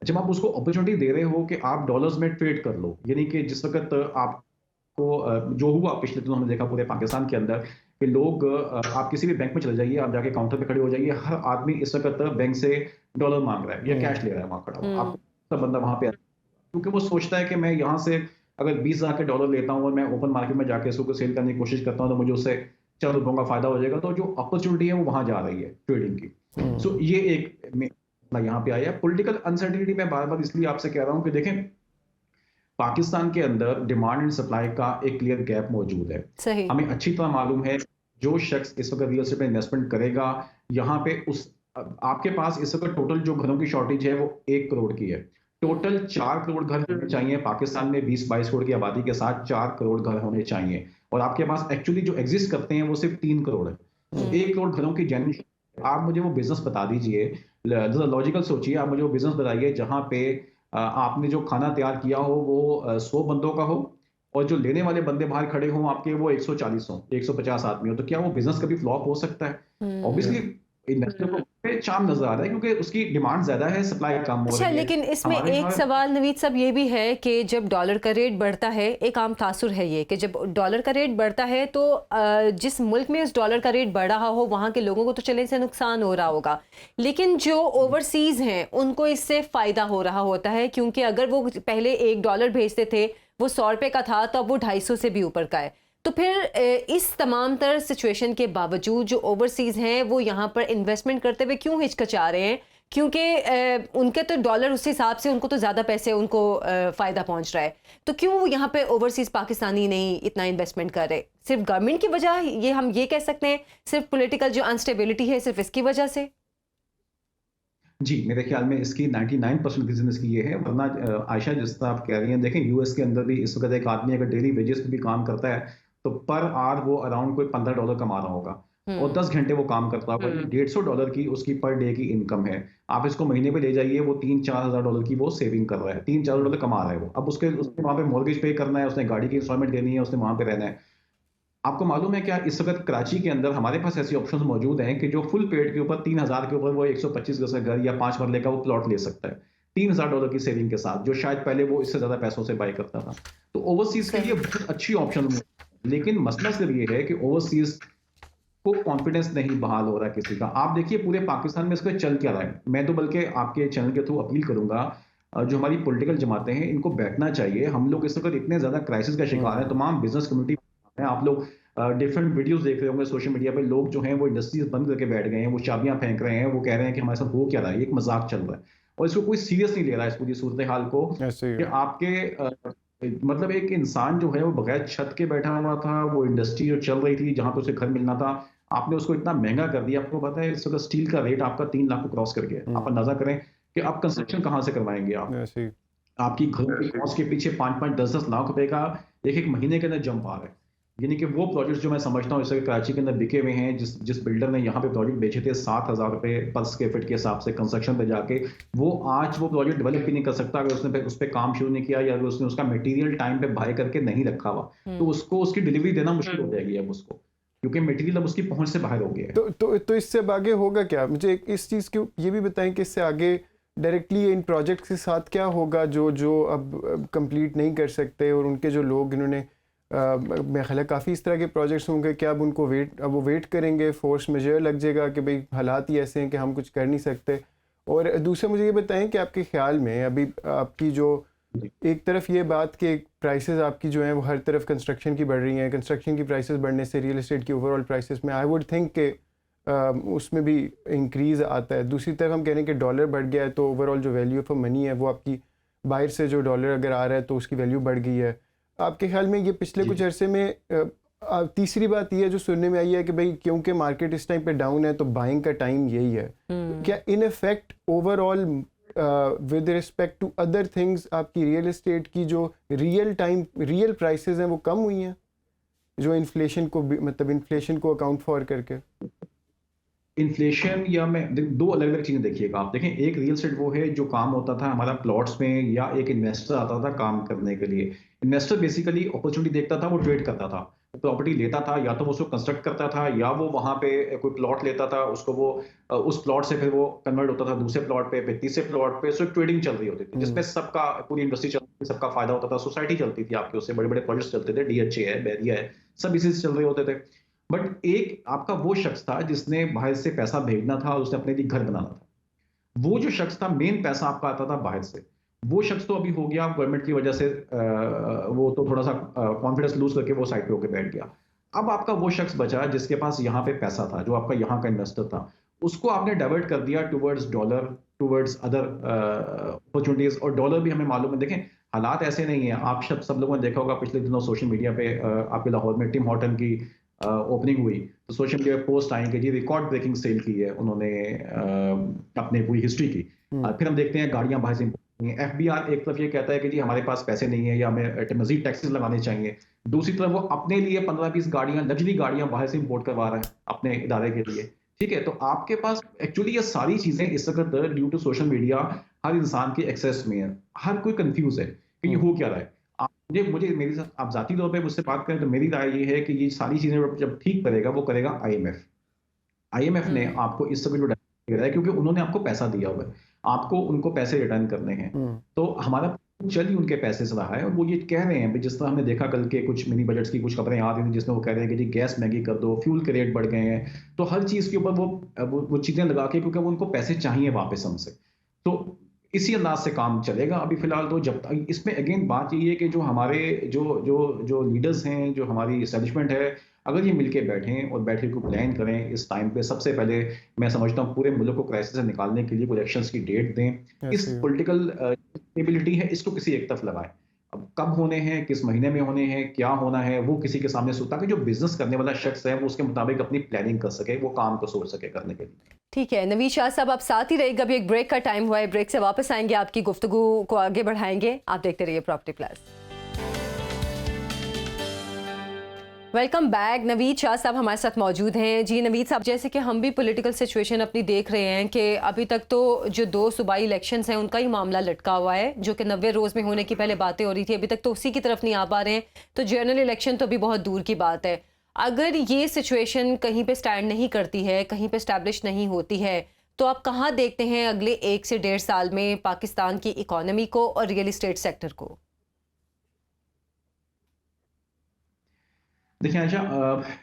जब आप उसको अपॉर्चुनिटी दे रहे हो कि आप डॉलर्स में ट्रेड कर लो, यानी कि जिस वक़्त आपको जो हुआ पिछले दिनों हमने देखा पूरे पाकिस्तान के अंदर कि लोग आप किसी भी बैंक में चले जाइए, आप जाके काउंटर पे खड़े हो जाइए, हर आदमी इस वक़्त बैंक से डॉलर माँग रहा है या कैश ले रहा है वहाँ खड़ा हुआ। आपको बंदा वहाँ पे क्योंकि वो सोचता है कि मैं यहाँ से अगर 20,000 के डॉलर लेता हूँ और मैं ओपन मार्केट में जाके इसको सेल करने की कोशिश करता हूँ तो मुझे उससे 4 रुपयों का फायदा हो जाएगा। तो जो अपॉर्चुनिटी है वो वहां जा रही है ट्रेडिंग की। सो ये एक यहाँ पे आया। पॉलिटिकल अनसर्टिनिटी मैं बार बार इसलिए आपसे कह रहा हूँ कि देखें, पाकिस्तान के अंदर डिमांड एंड सप्लाई का एक क्लियर गैप मौजूद है। सही। हमें अच्छी तरह मालूम है जो शख्स इस वक्त रियल एस्टेट में इन्वेस्टमेंट करेगा, यहाँ पे उस आपके पास इस वक्त टोटल जो घरों की शॉर्टेज है वो 1 करोड़ की है। टोटल 4 करोड़ घर होने चाहिए पाकिस्तान में। 20-22 करोड़ की आबादी के साथ 4 करोड़ घर होने चाहिए, और आपके पास एक्चुअली जो एग्जिस्ट करते हैं वो सिर्फ 3 करोड़ है। तो 1 करोड़ घरों की जनरेशन, आप मुझे वो बिजनेस बता दीजिए, लॉजिकल सोचिए, आप मुझे वो बिजनेस बताइए जहां पे आपने जो खाना तैयार किया हो वो 100 बंदों का हो और जो लेने वाले बंदे बाहर खड़े हों आपके वो 140 हो, 150 आदमी हो, तो क्या वो बिजनेस कभी फ्लॉप हो सकता है? ऑब्वियसली इन्वेस्टर को चाम नजर आ रहा है क्योंकि उसकी डिमांड ज्यादा है, सप्लाई कम हो अच्छा, रही है। लेकिन इसमें एक सवाल नवीद साहब ये भी है कि जब डॉलर का रेट बढ़ता है, एक आम तासुर है ये कि जब डॉलर का रेट बढ़ता है तो जिस मुल्क में उस डॉलर का रेट बढ़ रहा हो वहाँ के लोगों को तो चले से नुकसान हो रहा होगा, लेकिन जो ओवरसीज़ हैं उनको इससे फ़ायदा हो रहा होता है, क्योंकि अगर वो पहले $1 भेजते थे वो 100 रुपये का था, तो अब वो 250 से भी ऊपर का है। तो फिर इस तमाम तर सिचुएशन के बावजूद जो ओवरसीज़ हैं वो यहाँ पर इन्वेस्टमेंट करते हुए क्यों हिचकिचा रहे हैं? क्योंकि उनके तो डॉलर उस हिसाब से उनको तो ज़्यादा पैसे उनको फ़ायदा पहुँच रहा है, तो क्यों यहाँ पे ओवरसीज़ पाकिस्तानी नहीं इतना इन्वेस्टमेंट कर रहे? सिर्फ गवर्नमेंट की वजह, ये हम ये कह सकते हैं सिर्फ पॉलिटिकल जो अनस्टेबिलिटी है सिर्फ इसकी वजह से? जी, मेरे ख्याल में इसकी 99% रीजन इसकी ये है। वरना आयशा जिस तरह आप कह रही हैं, देखें यूएस के अंदर भी इस वक्त एक आदमी अगर डेली वेजेस पे भी काम करता है तो पर आवर वो अराउंड कोई $15 कमा रहा होगा और 10 घंटे वो काम करता होगा। $150 की उसकी पर डे की इनकम है। आप इसको महीने पे ले जाइए, वो $3-4 हज़ार की वो सेविंग कर रहा है, $3-4 कमा रहा है वो। अब उसके वहाँ पे मॉर्गेज पे करना है, उसने गाड़ी की इंस्टॉलमेंट देनी है, उसने वहाँ पे रहना है। आपको मालूम है क्या, इस वक्त कराची के अंदर हमारे पास ऐसी ऑप्शंस मौजूद हैं कि जो फुल पेड के ऊपर 3,000 के ऊपर वो 125 गज का घर या 5 मरले का वो प्लॉट ले सकता है $3,000 की सेविंग के साथ, जो शायद पहले वो इससे ज्यादा पैसों से बाय करता था। तो ओवरसीज के लिए बहुत अच्छी ऑप्शन है, लेकिन मसला सिर्फ ये है कि ओवरसीज को कॉन्फिडेंस नहीं बहाल हो रहा किसी का। आप देखिए पूरे पाकिस्तान में इसका चल क्या रहा है। मैं तो बल्कि आपके चैनल के थ्रू अपील करूंगा, जो हमारी पॉलिटिकल जमातें हैं इनको बैठना चाहिए। हम लोग इस वक्त इतने ज्यादा क्राइसिस का शिकार हैं, तमाम बिजनेस कम्युनिटी है। आप लोग डिफरेंट वीडियोस देख रहे होंगे सोशल मीडिया पे, लोग जो हैं वो इंडस्ट्रीज बंद करके बैठ गए हैं, वो चाबियां फेंक रहे हैं, वो कह रहे हैं कि हमारे साथ हो क्या रहा है, एक मजाक चल रहा है, और इसको कोई सीरियस नहीं ले रहा है इस पूरी सूरत हाल को। कि आपके मतलब एक इंसान जो है वो बगैर छत के बैठा हुआ था, वो इंडस्ट्री जो चल रही थी जहां पे उसे घर मिलना था, आपने उसको इतना महंगा कर दिया। आपको पता है इस वक्त स्टील का रेट आपका 3 लाख को क्रॉस कर गया। आप अंदाजा करें कि आप कंस्ट्रक्शन कहाँ से करवाएंगे आप? आपकी घर की कॉस्ट के पीछे 5-5, 10-10 लाख रुपए का एक महीने के अंदर जंप आ रहा है। यानी कि वो प्रोजेक्ट्स जो मैं समझता हूँ इस वक्त कराची के अंदर बिके हुए हैं, जिस बिल्डर ने यहाँ पे प्रोजेक्ट बेचे थे 7,000 रुपए पर स्क्वायर फीट के हिसाब से कंस्ट्रक्शन पे जाके, वो आज वो प्रोजेक्ट डेवलप भी नहीं कर सकता अगर उसने उस पर काम शुरू नहीं किया या अगर उसने उसका मटेरियल टाइम पे बाय करके नहीं रखा हुआ, तो उसको उसकी डिलीवरी देना मुश्किल हो जाएगी अब उसको, क्योंकि मटेरियल अब उसकी पहुंच से बाहर हो गया है। तो इससे अब आगे होगा क्या? मुझे इस चीज़ की ये भी बताएं कि इससे आगे डायरेक्टली इन प्रोजेक्ट्स के साथ क्या होगा जो अब कंप्लीट नहीं कर सकते, और उनके जो लोग इन्होंने मेरा ख्याल है काफ़ी इस तरह के प्रोजेक्ट्स होंगे कि अब उनको वो वेट करेंगे, फोर्स मेजर लग जाएगा कि भाई हालात ही ऐसे हैं कि हम कुछ कर नहीं सकते। और दूसरा मुझे ये बताएं कि आपके ख्याल में अभी आपकी जो एक तरफ ये बात कि प्राइसेस आपकी जो हैं वो हर तरफ कंस्ट्रक्शन की बढ़ रही हैं, कंस्ट्रक्शन की प्राइसेस बढ़ने से रियल एस्टेट की ओवरऑल प्राइसेस में आई वुड थिंक कि उसमें भी इंक्रीज़ आता है। दूसरी तरफ हम कह रहे हैं कि डॉलर बढ़ गया है, तो ओवरऑल जो वैल्यू ऑफ मनी है वो आपकी बाहर से जो डॉलर अगर आ रहा है तो उसकी वैल्यू बढ़ गई है। आपके ख्याल में ये पिछले कुछ अरसे में तीसरी बात ये है जो सुनने में आई है कि भाई क्योंकि मार्केट इस टाइम पे डाउन है तो बाइंग का टाइम यही है, क्या in effect overall with respect to other things आपकी रियल एस्टेट की जो रियल प्राइसेस हैं वो कम हुई हैं, जो इन्फ्लेशन को मतलब इन्फ्लेशन को अकाउंट फॉर करके? इन्फ्लेशन या मैं दो अलग अलग चीजें देखिएगा आप। देखें, एक रियल एस्टेट वो है जो काम होता था हमारा प्लॉट्स में, या एक इन्वेस्टर आता था काम करने के लिए। इन्वेस्टर बेसिकली अपॉर्चुनिटी देखता था, वो ट्रेड करता था, प्रॉपर्टी लेता था, या तो वो उसको कंस्ट्रक्ट करता था, या वो वहां पे कोई प्लॉट लेता था, उसको वो उस प्लॉट से फिर वो कन्वर्ट होता था दूसरे प्लॉट पे, फिर तीसरे प्लॉट पे। सो ट्रेडिंग चल रही होती थी जिसमें सबका, पूरी इंडस्ट्री चलती थी, सबका फायदा होता था, सोसाइटी चलती थी आपके, उससे बड़े बड़े प्रोजेक्ट्स चलते थे, डीएचए है, बैरिया है, सब इसी से चल रहे होते थे। बट एक आपका वो शख्स था जिसने बाहर से पैसा भेजना था और उसने अपने लिए घर बनाना था। वो जो शख्स था, मेन पैसा आपका आता था बाहर से। वो शख्स तो अभी हो गया गवर्नमेंट की वजह से, वो तो थोड़ा सा कॉन्फिडेंस लूज करके वो साइड पे होकर बैठ गया। अब आपका वो शख्स बचा जिसके पास यहाँ पे पैसा था, जो आपका यहाँ का इन्वेस्टर था। उसको आपने डाइवर्ट कर दिया towards dollar, towards other opportunities. और डॉलर भी हमें मालूम है, देखें हालात ऐसे नहीं है। आप सब लोगों ने देखा होगा पिछले दिनों सोशल मीडिया पे, आपके लाहौर में टिम हॉर्टन की ओपनिंग हुई तो सोशल मीडिया पे पोस्ट आई कि जी रिकॉर्ड ब्रेकिंग सेल की है उन्होंने अपने पूरी हिस्ट्री की। फिर हम देखते हैं गाड़ियां बाहर से एफबीआर एक तरफ ये कहता है कि जी हमारे पास पैसे नहीं है या हमें मजीद टैक्सेस लगाने चाहिए, दूसरी तरफ वो अपने लिए 15-20 गाड़ियां, लग्जरी गाड़ियां बाहर से इंपोर्ट करवा रहा है अपने इदारे के लिए। ठीक है, तो आपके पास एक्चुअली ये सारी चीजें इस वक्त ड्यू टू सोशल मीडिया हर इंसान के एक्सेस में है। हर कोई कंफ्यूज है कि ये हो क्या रहा है। मुझे मेरे साथ आप जाती तौर पे मुझसे बात करें तो मेरी राय ये है कि ये सारी चीजें जब ठीक करेगा वो करेगा आईएमएफ ने आपको इस समय जो दे रहा है, क्योंकि उन्होंने आपको पैसा दिया हुआ है, आपको उनको पैसे रिटर्न करने हैं। तो हमारा चल ही उनके पैसे से रहा है। और वो ये कह रहे हैं, जिस तरह हमने देखा कल के कुछ मिनी बजट्स की कुछ खबरें आ रही थी जिसमें वो कह रहे हैं कि जी गैस महंगी कर दो, फ्यूल के रेट बढ़ गए हैं, तो हर चीज के ऊपर वो चीजें लगा के, क्योंकि वो उनको पैसे चाहिए वापस हमसे। तो इसी अंदाज से काम चलेगा अभी फिलहाल। तो जब तक इसमें अगेन बात यही है कि जो हमारे जो लीडर्स हैं, जो हमारी एस्टेब्लिशमेंट है, अगर ये मिलके बैठें और बैठ के कोई प्लान करें इस टाइम पे, सबसे पहले मैं समझता हूँ पूरे मुल्क को क्राइसिस से निकालने के लिए कोई इलेक्शंस की डेट दें। इस पॉलिटिकल स्टेबिलिटी है, इसको किसी एक तरफ लगाएं। अब कब होने हैं, किस महीने में होने हैं, क्या होना है, वो किसी के सामने सोता कि जो बिजनेस करने वाला शख्स है वो उसके मुताबिक अपनी प्लानिंग कर सके, वो काम को सोच सके करने के लिए। ठीक है नवीद शाह साहब, आप साथ ही रहिएगा। अभी एक ब्रेक का टाइम हुआ है, ब्रेक से वापस आएंगे, आपकी गुफ्तगू को आगे बढ़ाएंगे। आप देखते रहिए property plus. Welcome back. Naveed Shah साहब हमारे साथ मौजूद हैं। जी नवीद साहब, जैसे कि हम भी पॉलिटिकल सिचुएशन अपनी देख रहे हैं कि अभी तक तो जो 2 सूबाई इलेक्शंस हैं उनका ही मामला लटका हुआ है, जो कि 90 रोज़ में होने की पहले बातें हो रही थी, अभी तक तो उसी की तरफ नहीं आ पा रहे हैं। तो जनरल इलेक्शन तो अभी बहुत दूर की बात है। अगर ये सिचुएशन कहीं पे स्टैंड नहीं करती है, कहीं पे स्टैब्लिश नहीं होती है, तो आप कहाँ देखते हैं अगले 1 से 1.5 साल में पाकिस्तान की इकोनॉमी को और रियल एस्टेट सेक्टर को? देखिए आयशा,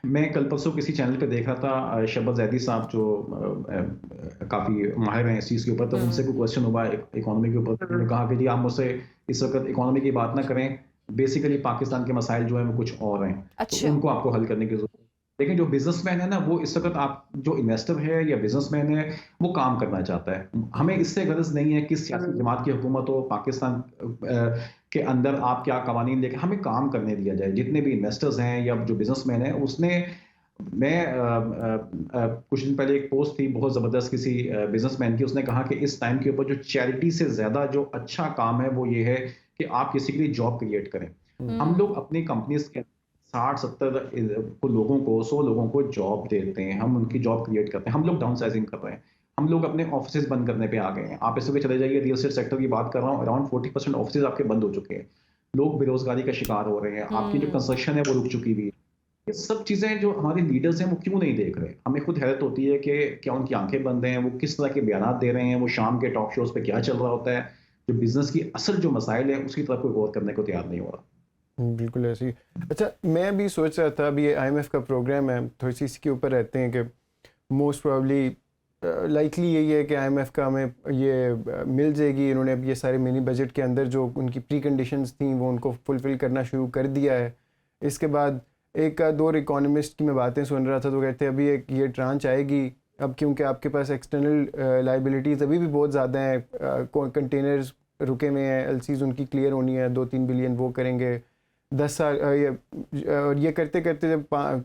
मैं कल परसों किसी चैनल पे देख रहा था, शहबाज जैदी साहब जो काफ़ी माहिर हैं इस चीज़ के ऊपर, तो उनसे कोई क्वेश्चन हुआ इकोनॉमी के ऊपर। उन्होंने कहा कि जी आप मुझसे इस वक्त इकोनॉमी की बात ना करें, बेसिकली पाकिस्तान के मसाइल जो हैं वो कुछ और हैं। अच्छा। तो उनको आपको हल करने की जरूरत है। लेकिन जो बिजनेसमैन है ना, वो इस वक्त आप जो इन्वेस्टर है या बिजनेसमैन है, वो काम करना चाहता है। हमें इससे गरज नहीं है कि सियासी जमात की हुकूमत हो पाकिस्तान के अंदर, आप क्या कवानीन लेके, हमें काम करने दिया जाए। जितने भी इन्वेस्टर्स हैं या जो बिजनेसमैन है, उसने मैं कुछ दिन पहले एक पोस्ट थी बहुत ज़बरदस्त किसी बिजनेसमैन की, उसने कहा कि इस टाइम के ऊपर जो चैरिटी से ज़्यादा जो अच्छा काम है वो ये है कि आप किसी के लिए जॉब क्रिएट करें। हम लोग अपनी कंपनीज के 60-70 लोगों को, 100 लोगों को जॉब देते हैं, हम उनकी जॉब क्रिएट करते हैं। हम लोग डाउन साइजिंग कर रहे हैं, हम लोग अपने ऑफिस बंद करने पे आ गए हैं। आप इस वक्त चले जाइए, रियल एस्टेट सेक्टर की बात कर रहा हूँ, अराउंड 40% ऑफिस आपके बंद हो चुके हैं। लोग बेरोजगारी का शिकार हो रहे हैं, आपकी जो कंस्ट्रक्शन है वो रुक चुकी हुई है। ये सब चीजें जो हमारे लीडर्स हैं वो क्यों नहीं देख रहे? हमें खुद हैरत होती है कि क्या उनकी आंखें बंद हैं, वो किस तरह के बयान दे रहे हैं, वो शाम के टॉक शोज पे क्या चल रहा होता है, जो बिजनेस की असल जो मसाइल है उसकी तरफ कोई गौर करने को तैयार नहीं हो रहा। बिल्कुल ऐसी। अच्छा, मैं भी सोच रहा था, अभी ये IMF का प्रोग्राम है, थोड़ी सी इसके ऊपर रहते हैं कि मोस्ट प्रोबेबली लाइकली यही है कि IMF का हमें ये मिल जाएगी। इन्होंने अब ये सारे मिनी बजट के अंदर जो उनकी प्री कंडीशंस थी वो उनको फुलफ़िल करना शुरू कर दिया है। इसके बाद एक दो इकोनॉमिस्ट की मैं बातें सुन रहा था तो कहते हैं अभी एक ये ट्रांच आएगी अब, क्योंकि आपके पास एक्सटर्नल लाइबिलिटीज़ अभी भी बहुत ज़्यादा हैं, कंटेनर्स रुके हुए हैं, LCs उनकी क्लियर होनी है, 2-3 बिलियन वो करेंगे 10 साल। ये करते करते जब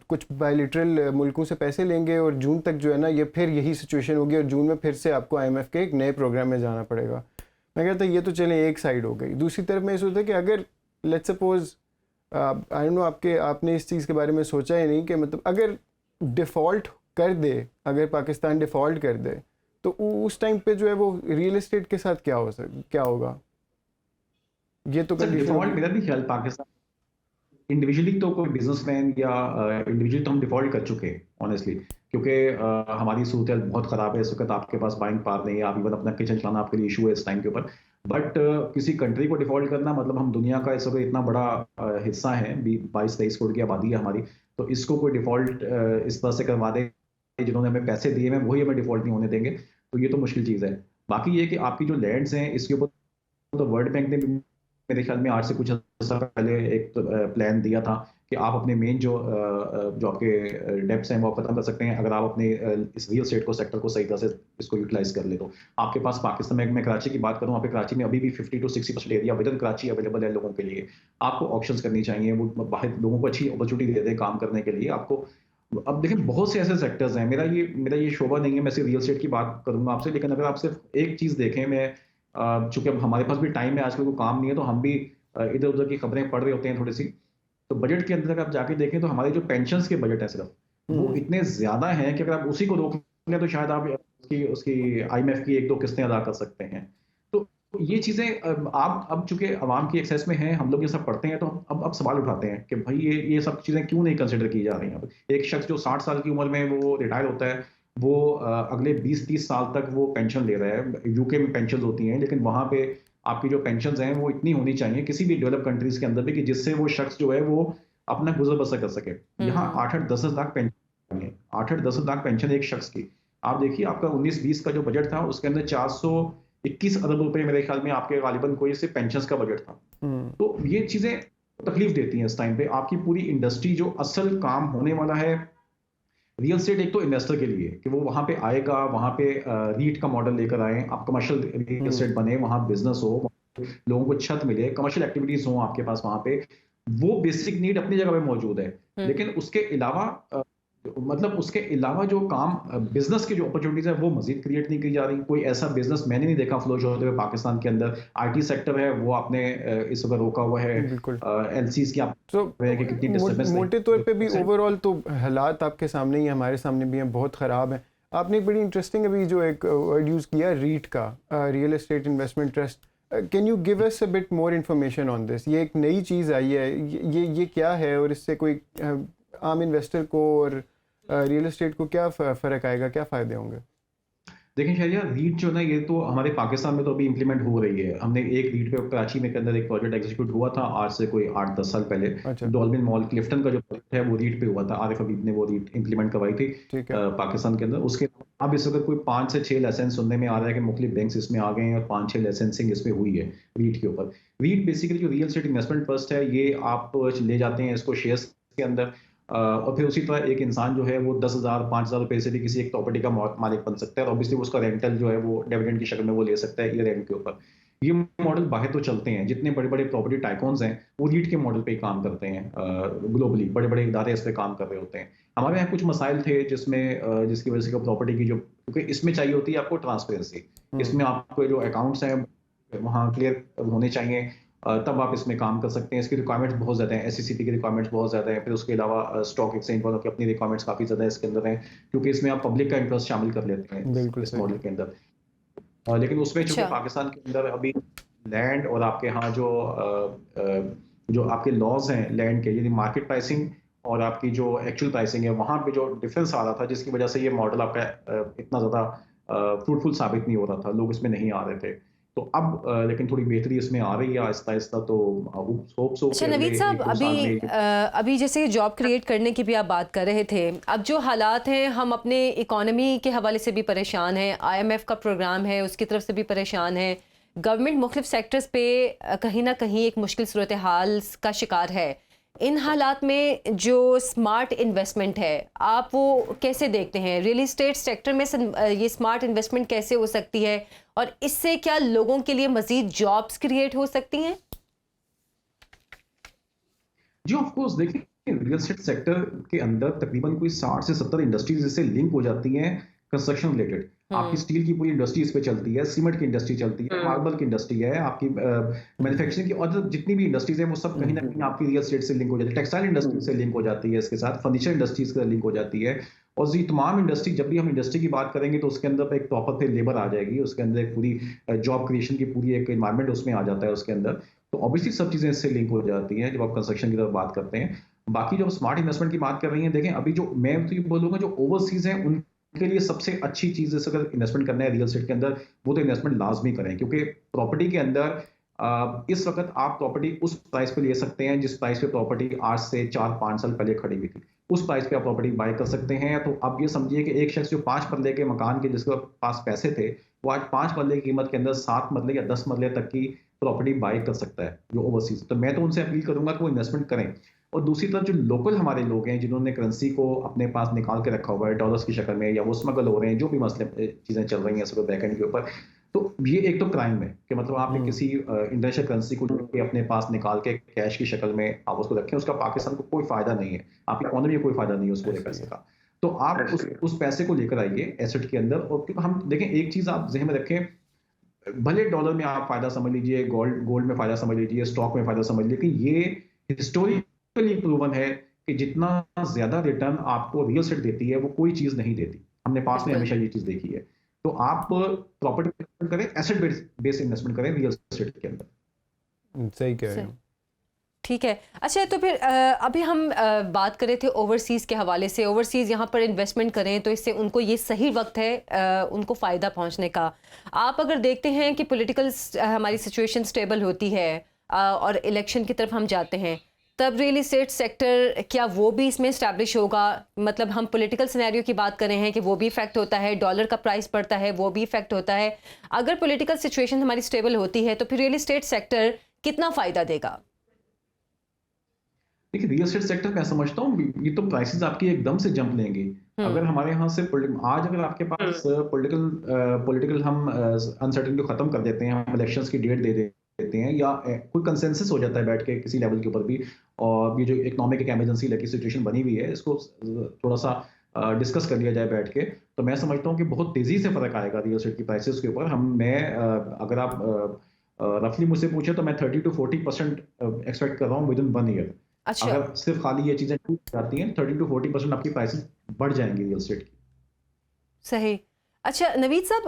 कुछ बायलिटरल मुल्कों से पैसे लेंगे और जून तक जो है ना, ये फिर यही सिचुएशन होगी और जून में फिर से आपको IMF के एक नए प्रोग्राम में जाना पड़ेगा। मैं कहता ये तो चले एक साइड हो गई। दूसरी तरफ मैं ये सोचता कि अगर let's suppose I don't know आपने इस चीज़ के बारे में सोचा ही नहीं कि मतलब अगर डिफ़ॉल्ट कर दे, अगर पाकिस्तान डिफ़ॉल्ट कर दे, तो उस टाइम पे जो है वो रियल एस्टेट के साथ क्या होगा? ये तो डिफॉल्ट मेरा भी ख्याल पाकिस्तान इंडिविजुअली तो कोई बिजनेसमैन या इंडिविजुअली तो हम डिफॉल्ट कर चुके हैं ऑनेस्टली, क्योंकि हमारी सूरत बहुत ख़राब है इस वक्त, आपके पास बाइंग पावर नहीं है, आप इवन अपना किचन चलाना आपके लिए इशू है इस टाइम के ऊपर। बट किसी कंट्री को डिफॉल्ट करना मतलब हम दुनिया का इस वक्त इतना बड़ा हिस्सा है, 22-23 करोड़ की आबादी है हमारी, तो इसको कोई डिफॉल्ट इस तरह से करवा दे जिन्होंने हमें पैसे दिए हैं वही हमें डिफॉल्ट नहीं होने देंगे, तो ये तो मुश्किल चीज़ है। बाकी ये कि आपकी जो लैंड्स हैं इसके ऊपर तो वर्ल्ड बैंक ने मेरे ख्याल में आज से कुछ अर्सा पहले एक प्लान दिया था कि आप अपने मेन जो आपके डेप्स हैं वो खत्म कर सकते हैं अगर आप अपने इस रियल एस्टेट को सेक्टर को सही तरह से इसको यूटिलाइज कर ले। तो आपके पास पाकिस्तान में, मैं कराची की बात करूं, वहाँ पे कराची में अभी भी 50 to 60% area with in Karachi available है लोगों के लिए। आपको ऑप्शंस करनी चाहिए, वो बाहर लोगों को अच्छी अपॉर्चुनिटी दे दें काम करने के लिए आपको। अब देखिए बहुत से ऐसे सेक्टर्स हैं, मेरा ये शोबा नहीं है मैं सिर्फ रियल एस्टेट की बात करूंगा आपसे, लेकिन अगर आप सिर्फ एक चीज़ देखें, मैं चूंकि अब हमारे पास भी टाइम है आजकल, कोई काम नहीं है, तो हम भी इधर उधर की खबरें पढ़ रहे होते हैं थोड़ी सी, तो बजट के अंदर आप जाके देखें तो हमारे जो पेंशन्स के बजट है सिर्फ वो इतने ज्यादा हैं कि अगर आप उसी को रोक लें तो शायद आप उसकी IMF की 1-2 किस्तें अदा कर सकते हैं। तो ये चीजें आप अब चूंकि आवाम की एक्सेस में हैं, हम लोग ये सब पढ़ते हैं, तो अब सवाल उठाते हैं कि भाई ये सब चीजें क्यों नहीं कंसिडर की जा रही हैं। अब एक शख्स जो 60 साल की उम्र में वो रिटायर होता है, वो अगले 20-30 साल तक वो पेंशन ले रहा है। यूके में पेंशन होती हैं, लेकिन वहां पे आपकी जो पेंशन हैं वो इतनी होनी चाहिए किसी भी डेवलप कंट्रीज के अंदर भी कि जिससे वो शख्स जो है वो अपना गुजर बसर कर सके। यहाँ 8-10 लाख पेंशन है, 8-10 लाख पेंशन एक शख्स की। आप देखिए आपका 19-20 का जो बजट था उसके अंदर 421 अरब रुपए मेरे ख्याल में आपके गालिबन कोई सिर्फ पेंशन का बजट था। तो ये चीजें तकलीफ देती हैं इस टाइम पे। आपकी पूरी इंडस्ट्री जो असल काम होने वाला है रियल एस्टेट, एक तो इन्वेस्टर के लिए कि वो वहां पे आएगा, वहां पे रीट का मॉडल लेकर आए, आप कमर्शियल रियल एस्टेट बने, वहां बिजनेस हो, लोगों को छत मिले, कमर्शियल एक्टिविटीज हो आपके पास वहां पे, वो बेसिक नीड अपनी जगह पे मौजूद है। लेकिन उसके अलावा जो काम बिजनेस की जो अपॉर्चुनिटीज है वो मजीद क्रिएट नहीं की जा रही। कोई ऐसा बिजनेस मैंने नहीं देखा फ्लोज होते हुए पाकिस्तान के अंदर। IT सेक्टर है वो आपने इस वक्त रोका हुआ है, LCs की आप कितनी डिस्टर्बेंस। मोटे तौर पे भी ओवरऑल तो हालात आपके सामने ही, हमारे सामने भी हैं, बहुत ख़राब हैं। आपने एक बड़ी इंटरेस्टिंग अभी जो एक वर्ड यूज़ किया रीट का, real estate investment trust, can you give us a bit more information on this? ये एक नई चीज़ आई है, ये क्या है और इससे कोई आम इन्वेस्टर को और रियल एस्टेट को क्या फ़र्क आएगा, क्या फ़ायदे होंगे? देखिए शहरिया, रीट जो ना ये तो हमारे पाकिस्तान में तो अभी इंप्लीमेंट हो रही है। हमने एक रीट पे कराची में के अंदर एक प्रोजेक्ट एग्जीक्यूट हुआ था आज से कोई 8-10 साल पहले। अच्छा। डॉल्फिन मॉल क्लिफ्टन का जो प्रोजेक्ट है वो रीट पे हुआ था, आरिफ हबीब ने वो रीट इंप्लीमेंट करवाई थी पाकिस्तान के अंदर। उसके अब इस वक्त कोई 5 से 6 लाइसेंस सुनने में आ रहा है कि मुख्तलिफ बैंक्स इसमें आ गए हैं और 5-6 लाइसेंसिंग इसमें हुई है रीट के ऊपर। रीट बेसिकली जो रियल एस्टेट इन्वेस्टमेंट ट्रस्ट है, ये आप ले जाते हैं इसको शेयर्स के अंदर, और फिर उसी तरह एक इंसान जो है वो 10,000-5,000 रुपए से भी किसी एक प्रॉपर्टी का मालिक बन सकता है, और ऑब्वियसली उसका रेंटल जो है वो डिविडेंड की शक्ल में वो ले सकता है ईयर एंड के ऊपर। ये मॉडल बाहर तो चलते हैं, जितने बड़े बड़े प्रॉपर्टी टाइकॉन्स हैं वो रीट के मॉडल पे ही काम करते हैं। ग्लोबली बड़े बड़े इदारे इस पे काम कर रहे होते हैं। हमारे यहाँ कुछ मसाइल थे जिसकी वजह से प्रॉपर्टी की जो, क्योंकि इसमें चाहिए होती है आपको ट्रांसपेरेंसी, इसमें आपको जो अकाउंट्स हैं वहाँ क्लियर होने चाहिए, तब आप इसमें काम कर सकते हैं। इसकी रिक्वायरमेंट्स बहुत ज़्यादा हैं, SEC की रिक्वायरमेंट्स बहुत ज़्यादा है। फिर उसके अलावा स्टॉक एक्सचेंज वालों की अपनी रिक्वायरमेंट्स काफ़ी ज़्यादा इसके अंदर हैं, क्योंकि इसमें आप पब्लिक का इंटरेस्ट शामिल कर लेते हैं इस मॉडल के अंदर। लेकिन उसमें चूंकि पाकिस्तान के अंदर अभी लैंड और आपके यहाँ जो आपके लॉज हैं लैंड के, यानी मार्केट प्राइसिंग और आपकी जो एक्चुअल प्राइसिंग है, वहाँ पे जो डिफरेंस आ रहा था, जिसकी वजह से ये मॉडल आपका इतना ज़्यादा फ्रूटफुल साबित नहीं हो रहा था, लोग इसमें नहीं आ रहे थे। तो अब लेकिन थोड़ी बेहतरी इसमें आ रही है आहिस्ता आहिस्ता। तो अच्छा नवीद साहब, अभी जैसे जॉब क्रिएट करने की भी आप बात कर रहे थे, अब जो हालात हैं, हम अपने इकोनॉमी के हवाले से भी परेशान हैं, IMF का प्रोग्राम है उसकी तरफ से भी परेशान है, गवर्नमेंट मुख्तलिफ सेक्टर्स पे कहीं ना कहीं एक मुश्किल सूरत हाल का शिकार है। इन हालात में जो स्मार्ट इन्वेस्टमेंट है, आप वो कैसे देखते हैं? रियल एस्टेट सेक्टर में ये स्मार्ट इन्वेस्टमेंट कैसे हो सकती है और इससे क्या लोगों के लिए मजीद जॉब्स क्रिएट हो सकती हैं? जी ऑफ कोर्स, देखिए रियल एस्टेट सेक्टर के अंदर तकरीबन कोई 60 से 70 इंडस्ट्रीज इससे लिंक हो जाती हैं कंस्ट्रक्शन रिलेटेड। आपकी स्टील की पूरी इंडस्ट्री इस पे चलती है, सीमेंट की इंडस्ट्री चलती है, मार्बल की इंडस्ट्री है, आपकी मैन्युफैक्चरिंग की और जितनी भी इंडस्ट्रीज है वो सब कहीं ना कहीं आपकी रियल एस्टेट से लिंक हो जाती है, टेक्सटाइल इंडस्ट्री से लिंक हो जाती है, इसके साथ फर्नीचर इंडस्ट्रीज से लिंक हो जाती है। और ये तमाम इंडस्ट्री, जब भी हम इंडस्ट्री की बात करेंगे तो उसके अंदर एक प्रॉपर फिर लेबर आ जाएगी, उसके अंदर एक पूरी जॉब क्रिएशन की पूरी एक इन्वायरमेंट उसमें आ जाता है उसके अंदर। तो ऑब्वियसली सब चीजें इससे लिंक हो जाती हैं जब आप कंस्ट्रक्शन की तरफ बात करते हैं। बाकी जब स्मार्ट इन्वेस्टमेंट की बात कर रही हैं, देखें अभी जो मैं तो ये बोलूंगा जो ओवरसीज हैं उनके लिए सबसे अच्छी चीज जैसे अगर इन्वेस्टमेंट करना है रियल एस्टेट के अंदर, वो तो इन्वेस्टमेंट लाजमी करें, क्योंकि प्रॉपर्टी के अंदर इस वक्त आप प्रॉपर्टी उस प्राइस पे ले सकते हैं जिस प्राइस पे प्रॉपर्टी आज से 4-5 साल पहले खड़ी हुई थी, उस प्राइस पे आप प्रॉपर्टी बाय कर सकते हैं। तो आप ये समझिए कि एक शख्स जो 5 मरले के मकान के जिसके पास पैसे थे, वो आज 5 मरले की कीमत के अंदर 7 मरले या 10 मरले तक की प्रॉपर्टी बाय कर सकता है जो ओवरसीज। तो मैं तो उनसे अपील करूंगा कि वो इन्वेस्टमेंट करें। और दूसरी तरफ जो लोकल हमारे लोग हैं जिन्होंने करेंसी को अपने पास निकाल के रखा हुआ है डॉलर्स की शक्ल में, या वो स्मगल हो रहे हैं, जो भी मसले चीजें चल रही हैं सब बैकएंड के ऊपर, तो ये एक तो क्राइम है कि मतलब आपने किसी इंटरनेशनल करेंसी को लेके अपने पास निकाल के कैश की शक्ल में आप उसको रखें, उसका पाकिस्तान को कोई फायदा नहीं है, आपकी इकोनॉमी को कोई फायदा नहीं है उस पूरे पैसे का। तो आप उस पैसे को लेकर आइए एसेट के अंदर। और हम देखें एक चीज आप ज़हन में रखें, भले डॉलर में आप फायदा समझ लीजिए, गोल्ड में फायदा समझ लीजिए, स्टॉक में फायदा समझ लीजिए, लेकिन ये हिस्टोरिकली प्रूवन है कि जितना ज्यादा रिटर्न आपको रियल एस्टेट देती है वो कोई चीज नहीं देती। हमने पास में हमेशा ये चीज देखी है। तो आप प्रॉपर्टी इन्वेस्टमेंट करें, एसेट बेस्ड इन्वेस्टमेंट करें रियल एस्टेट के अंदर। सही कह रहे हैं। ठीक है। अच्छा, तो फिर अभी हम बात कर रहे थे ओवरसीज़ के हवाले से, ओवरसीज़ यहाँ पर इन्वेस्टमेंट करें तो इससे उनको ये सही वक्त है उनको फ़ायदा पहुँचने का। आप अगर देखते हैं कि पॉलिटिकल हमारी सिचुएशन स्टेबल होती है और इलेक्शन की तरफ हम जाते हैं, तब रियल इस्टेट सेक्टर क्या वो भी इसमें इस्टेब्लिश होगा? मतलब हम पॉलिटिकल सिनेरियो की बात कर रहे हैं कि वो भी इफेक्ट होता है, डॉलर का प्राइस बढ़ता है, वो भी इफेक्ट होता है। अगर पॉलिटिकल सिचुएशन हमारी स्टेबल होती है तो फिर रियल इस्टेट सेक्टर कितना फ़ायदा देगा? देखिए रियल एस्टेट सेक्टर मैं समझता हूँ ये तो प्राइसेस आपकी एकदम से जंप लेंगे अगर हमारे यहाँ से आज अगर आपके पास पॉलिटिकल हम अनसर्टेनिटी खत्म कर देते हैं, हम इलेक्शंस की डेट दे देते हैं, या कोई कंसेंसस हो जाता है बैठ के किसी लेवल के ऊपर भी, और ये जो इकोनॉमिक एक इमरजेंसी लगी सिचुएशन बनी हुई है इसको थोड़ा सा डिस्कस कर लिया जाए बैठ के, तो मैं समझता हूँ कि बहुत तेजी से फर्क आएगा रियल एस्टेट की प्राइसेस के ऊपर। अगर आप रफली मुझसे पूछे तो मैं 30 to 40% एक्सपेक्ट कर रहा हूँ विद इन 1 ईयर। अच्छा। अगर सिर्फ खाली ये चीजें टूट जाती हैं 30 to 40% आपकी प्राइसेस बढ़ जाएंगी रियल एस्टेट की। सही। अच्छा नवीद साहब,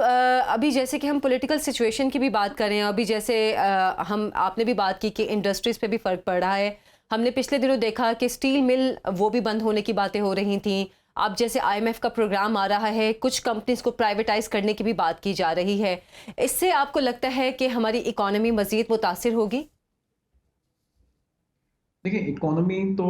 अभी जैसे कि हम पॉलिटिकल सिचुएशन की भी बात कर रहे हैं, अभी जैसे आपने भी बात की कि इंडस्ट्रीज पे भी फ़र्क पड़ रहा है। हमने पिछले दिनों देखा कि स्टील मिल वो भी बंद होने की बातें हो रही थी। अब जैसे IMF का प्रोग्राम आ रहा है, कुछ कंपनीज को प्राइवेटाइज करने की भी बात की जा रही है। इससे आपको लगता है कि हमारी इकोनॉमी मज़ीद मुतासिर होगी? देखिए इकोनॉमी तो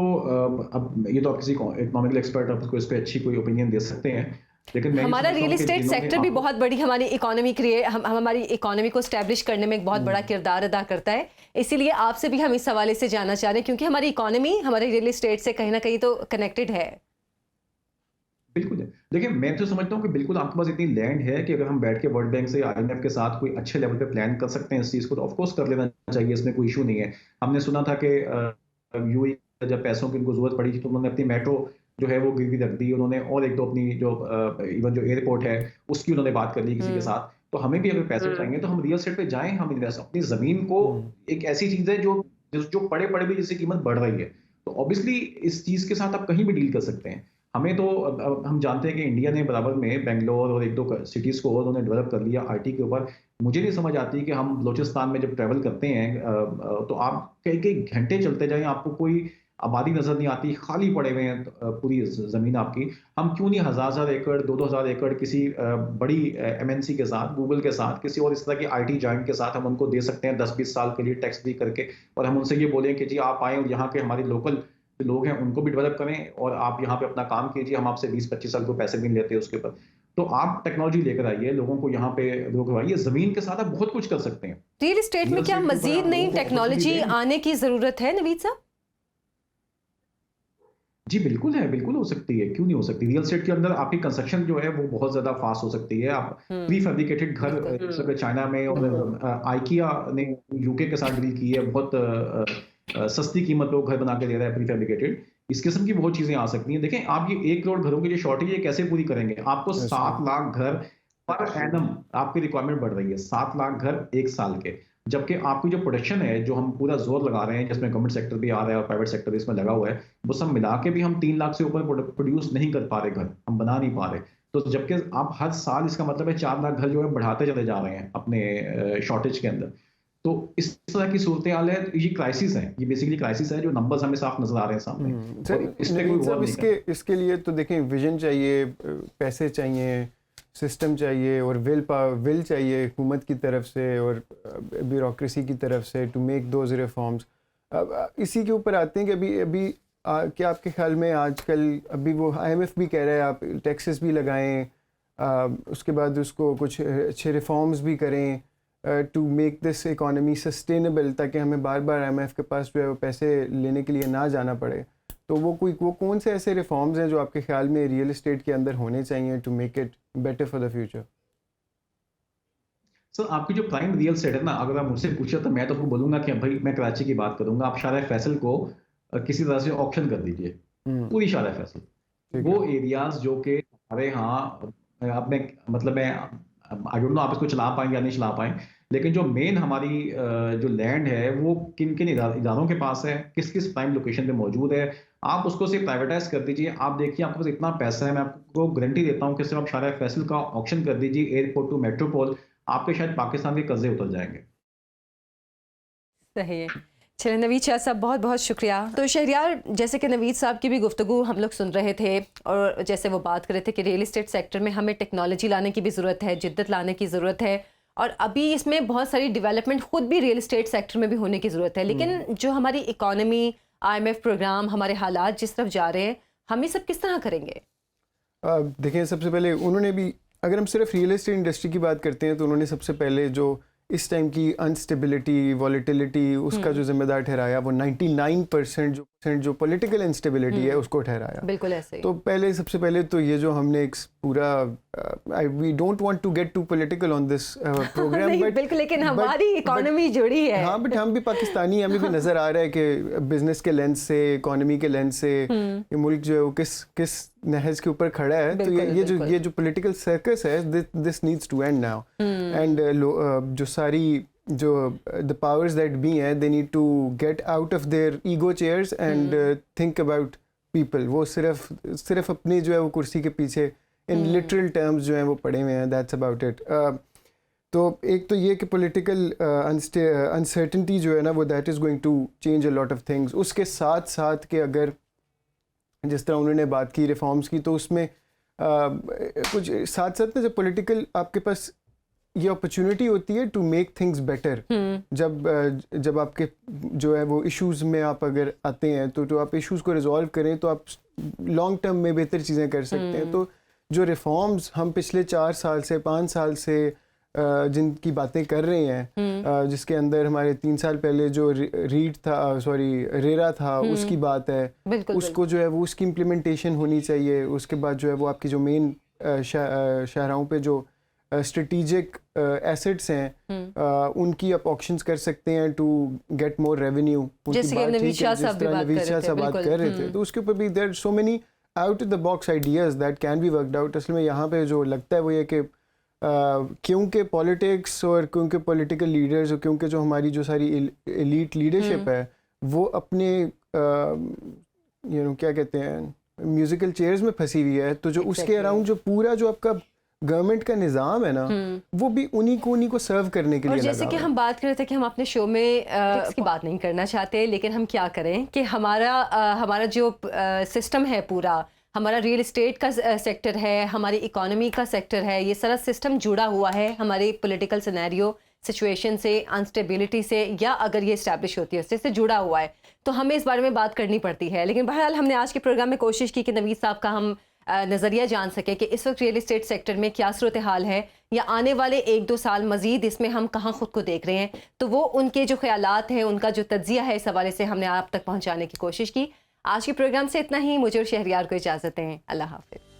अब ये तो आप किसी इकोनॉमिकल एक्सपर्ट आपको इस पे अच्छी कोई ओपिनियन दे सकते हैं, लेकिन मैं हमारा रियल एस्टेट सेक्टर भी बहुत बड़ी हमारी इकोनॉमी हमारी इकोनॉमी को स्टैब्लिश करने में एक बहुत बड़ा किरदार अदा करता है। इसीलिए आपसे भी हम इस हवाले से जानना चाह रहे हैं, क्योंकि हमारी इकोनॉमी हमारे रियल एस्टेट से कहीं ना कहीं तो कनेक्टेड है। बिल्कुल है। देखिए मैं तो समझता हूँ कि बिल्कुल आपके पास इतनी लैंड है कि अगर हम बैठ के वर्ल्ड बैंक से IMF के साथ कोई अच्छे लेवल पे प्लान कर सकते हैं इस चीज़ को, तो ऑफकोर्स कर लेना चाहिए, इसमें कोई इशू नहीं है। हमने सुना था कि UAE जब पैसों की उनको जरूरत पड़ी थी तो उन्होंने अपनी मेट्रो जो है वो गिरवी रख दी उन्होंने, और एक दो अपनी जो इवन जो एयरपोर्ट है उसकी उन्होंने बात कर ली किसी के साथ। तो हमें भी अगर पैसे चाहिए तो हम रियल एस्टेट पे जाएं, हम इन्वेस्ट अपनी जमीन को, एक ऐसी चीज है जो पड़े पड़े भी जिसकी कीमत बढ़ रही है, तो ऑब्वियसली इस चीज के साथ आप कहीं भी डील कर सकते हैं। हमें तो हम जानते हैं कि इंडिया ने बराबर में बेंगलोर और एक दो सिटीज को और उन्होंने डेवलप कर लिया IT के ऊपर। मुझे नहीं समझ आती कि हम बलोचिस्तान में जब ट्रैवल करते हैं तो आप कई घंटे चलते जाएं, आपको कोई आबादी नजर नहीं आती, खाली पड़े हुए हैं पूरी जमीन आपकी। हम क्यों नहीं 1000 एकड़ 2000 एकड़ किसी बड़ी MNC के साथ, गूगल के साथ, किसी और इस तरह की IT जायंट के साथ हम उनको दे सकते हैं 10-20 साल के लिए टैक्स फ्री करके, और हम उनसे ये बोलें कि जी आप आए और यहाँ के हमारे लोकल लोग हैं उनको भी डेवलप करें और आप यहाँ पे अपना काम कीजिए, हम आपसे 20-25 साल को पैसे भी नहीं लेते उसके ऊपर। तो आप टेक्नोलॉजी लेकर आइए, लोगों को यहाँ पे रोकवाइए, जमीन के साथ आप बहुत कुछ कर सकते हैं। रियल एस्टेट में क्या मजीद नई टेक्नोलॉजी आने की जरूरत है नवीद साहब? जी बिल्कुल है, बिल्कुल हो सकती है, क्यों नहीं हो सकती। रियल एस्टेट के अंदर आपकी कंस्ट्रक्शन जो है वो बहुत ज्यादा फास्ट हो सकती है। आप प्री फैब्रिकेटेड घर जैसे चाइना में और IKEA ने UK के साथ डील की है, बहुत सस्ती कीमत पे वो घर बना के दे रहा है प्री फैब्रिकेटेड। इस किस्म की बहुत चीजें आ सकती हैं। देखें आप ये 1 करोड़ घरों की जो शॉर्टेज है कैसे पूरी करेंगे? आपको 7 लाख घर पर एनम आपकी रिक्वायरमेंट बढ़ रही है 7 लाख घर 1 साल के, जबकि आपकी जो प्रोडक्शन है जो हम पूरा जोर लगा रहे हैं, जिसमें गवर्नमेंट सेक्टर भी आ रहा है और प्राइवेट सेक्टर भी इसमें लगा हुआ है, वो सब मिला के भी हम 3 लाख से ऊपर प्रोड्यूस नहीं कर पा रहे, घर हम बना नहीं पा रहे। तो जबकि आप हर साल इसका मतलब है 4 लाख घर जो है बढ़ाते चले जा रहे हैं अपने शॉर्टेज के अंदर। तो इस तरह की सूरत हाल है, ये क्राइसिस है, ये बेसिकली क्राइसिस है, जो नंबर्स हमें साफ नजर आ रहे हैं सामने। सर इस पे कोई गौर नहीं कर रहा। इसके लिए तो देखें, विजन चाहिए, पैसे चाहिए, सिस्टम चाहिए और विल चाहिए हुकूमत की तरफ से और ब्यूरोक्रेसी की तरफ से टू मेक दोज रिफॉर्म्स। इसी के ऊपर आते हैं कि अभी क्या आपके ख्याल में आजकल अभी वो IMF भी कह रहा है आप टैक्सेस भी लगाएं, उसके बाद उसको कुछ अच्छे रिफॉर्म्स भी करें to make this economy sustainable, ताकि हमें बार बार IMF के पास जो है वो पैसे लेने के लिए ना जाना पड़े। तो वो कौन से ऐसे रिफॉर्म्स हैं जो आपके ख्याल में रियल एस्टेट के अंदर होने चाहिए to make it better for the future? Sir आपकी जो प्राइम रियल एस्टेट है ना, अगर आप मुझसे पूछे तो मैं तो आपको बोलूंगा कि भाई मैं कराची की बात करूंगा, आप शारा फैसल को किसी तरह से ऑक्शन कर दीजिए, पूरी शारा फैसल, वो एरियाज जो कि हमारे यहाँ अपने मतलब मैं आई डोंट नो आप इसको चला पाएंगे या नहीं चला पाएं, लेकिन जो मेन हमारी जो लैंड है वो किन किन इदारों के पास है, किस किस प्राइम लोकेशन पे मौजूद है, आप उसको सिर्फ प्राइवेटाइज कर दीजिए। आप देखिए आपके पास इतना पैसा है, मैं आपको गारंटी देता हूँ कि सिर्फ आप शारा फैसल का ऑक्शन कर दीजिए एयरपोर्ट टू मेट्रोपोल, आपके शायद पाकिस्तान के कर्जे उतर जाएंगे। सही है। चलिए नवीद शाह साहब बहुत बहुत शुक्रिया। तो शहरियार, जैसे कि नवीद साहब की भी गुफ्तगू हम लोग सुन रहे थे और जैसे वो बात कर रहे थे कि रियल एस्टेट सेक्टर में हमें टेक्नोलॉजी लाने की भी ज़रूरत है, जिद्दत लाने की ज़रूरत है, और अभी इसमें बहुत सारी डेवलपमेंट खुद भी रियल एस्टेट सेक्टर में भी होने की ज़रूरत है। लेकिन जो हमारी इकॉनमी, IMF प्रोग्राम, हमारे हालात जिस तरफ जा रहे हैं, हम ये सब किस तरह करेंगे? देखें, सबसे पहले उन्होंने भी, अगर हम सिर्फ रियल एस्टेट इंडस्ट्री की बात करते हैं तो उन्होंने सबसे पहले जो इस टाइम की अनस्टेबिलिटी, वॉलेटिलिटी, उसका जो जिम्मेदार ठहराया वो 99% जो पॉलिटिकल इंस्टेबिलिटी है उसको ठहराया। बिल्कुल ऐसे ही। तो पहले सबसे पहले तो ये जो हमने एक पूरा we don't want to get too political on this programme, but बिल्कुल, लेकिन हमारी इकोनॉमी जुड़ी है। हाँ, बट हम भी पाकिस्तानी, हमें भी नजर आ रहा है कि बिजनेस के लेंस से, इकोनॉमी के लेंस से ये मुल्क जो है वो किस नहज के ऊपर खड़ा है। तो ये जो पॉलिटिकल सर्कस है, this needs to end now. And जो सारी जो the powers that be हैं, they need to get out of their ego chairs and think about people। वो सिर्फ अपनी जो है वो कुर्सी के पीछे in literal terms जो है वो पड़े हुए हैं, that's about it। तो एक तो ये कि political uncertainty जो है ना वो that is going to change a lot of things। उसके साथ साथ के अगर जिस तरह उन्होंने बात की रिफॉर्म्स की, तो उसमें कुछ साथ साथ में जब political आपके पास ये अपॉर्चुनिटी होती है टू मेक थिंग्स बेटर, जब आपके जो है वो इश्यूज में आप अगर आते हैं तो आप इश्यूज को रिजॉल्व करें तो आप लॉन्ग टर्म में बेहतर चीज़ें कर सकते हैं। तो जो रिफॉर्म्स हम पिछले 4 साल से 5 साल से जिनकी बातें कर रहे हैं, जिसके अंदर हमारे 3 साल पहले जो रेरा था उसकी बात है, उसको जो है वो उसकी इम्प्लीमेंटेशन होनी चाहिए। उसके बाद जो है वो आपकी जो मेन शहरों पे जो स्ट्रेटेजिक एसेट्स हैं उनकी आप ऑक्शंस कर सकते हैं टू गेट मोर रेवेन्यू। जैसे कि नवीद शाह साहब बात कर रहे थे, तो उसके ऊपर भी there so many out of the box ideas that can be worked out. असल में यहाँ पे जो लगता है वो ये कि क्योंकि पॉलिटिक्स और क्योंकि पॉलिटिकल लीडर्स और क्योंकि जो हमारी जो सारी एलीट लीडरशिप है वो अपने क्या कहते हैं म्यूजिकल चेयर्स में फंसी हुई है, तो जो उसके अराउंड जो पूरा जो आपका गवर्नमेंट का निज़ाम है ना वो भी उन्हीं को सर्व करने के लिए और जैसे कि हम बात कर रहे थे कि हम अपने शो में इसकी बात नहीं करना चाहते, लेकिन हम क्या करें कि हमारा जो सिस्टम है पूरा, हमारा रियल एस्टेट का सेक्टर है, हमारी इकोनॉमी का सेक्टर है, ये सारा सिस्टम जुड़ा हुआ है हमारे पॉलिटिकल सिनेरियो सिचुएशन से, अनस्टेबिलिटी से, या अगर ये इस्टेब्लिश होती है उससे जुड़ा हुआ है, तो हमें इस बारे में बात करनी पड़ती है। लेकिन बहरहाल हमने आज के प्रोग्राम में कोशिश की कि नवीद साहब का हम नज़रिया जान सके कि इस वक्त रियल एस्टेट सेक्टर में क्या सूरत हाल है, या आने वाले 1-2 साल मज़ीद इसमें हम कहाँ ख़ुद को देख रहे हैं। तो वो उनके जो ख्यालात हैं, उनका जो तज्जिया है, इस हवाले से हमने आप तक पहुँचाने की कोशिश की। आज के प्रोग्राम से इतना ही। मुझे और शहरियार को इजाज़त दें। अल्लाह हाफ़िज़।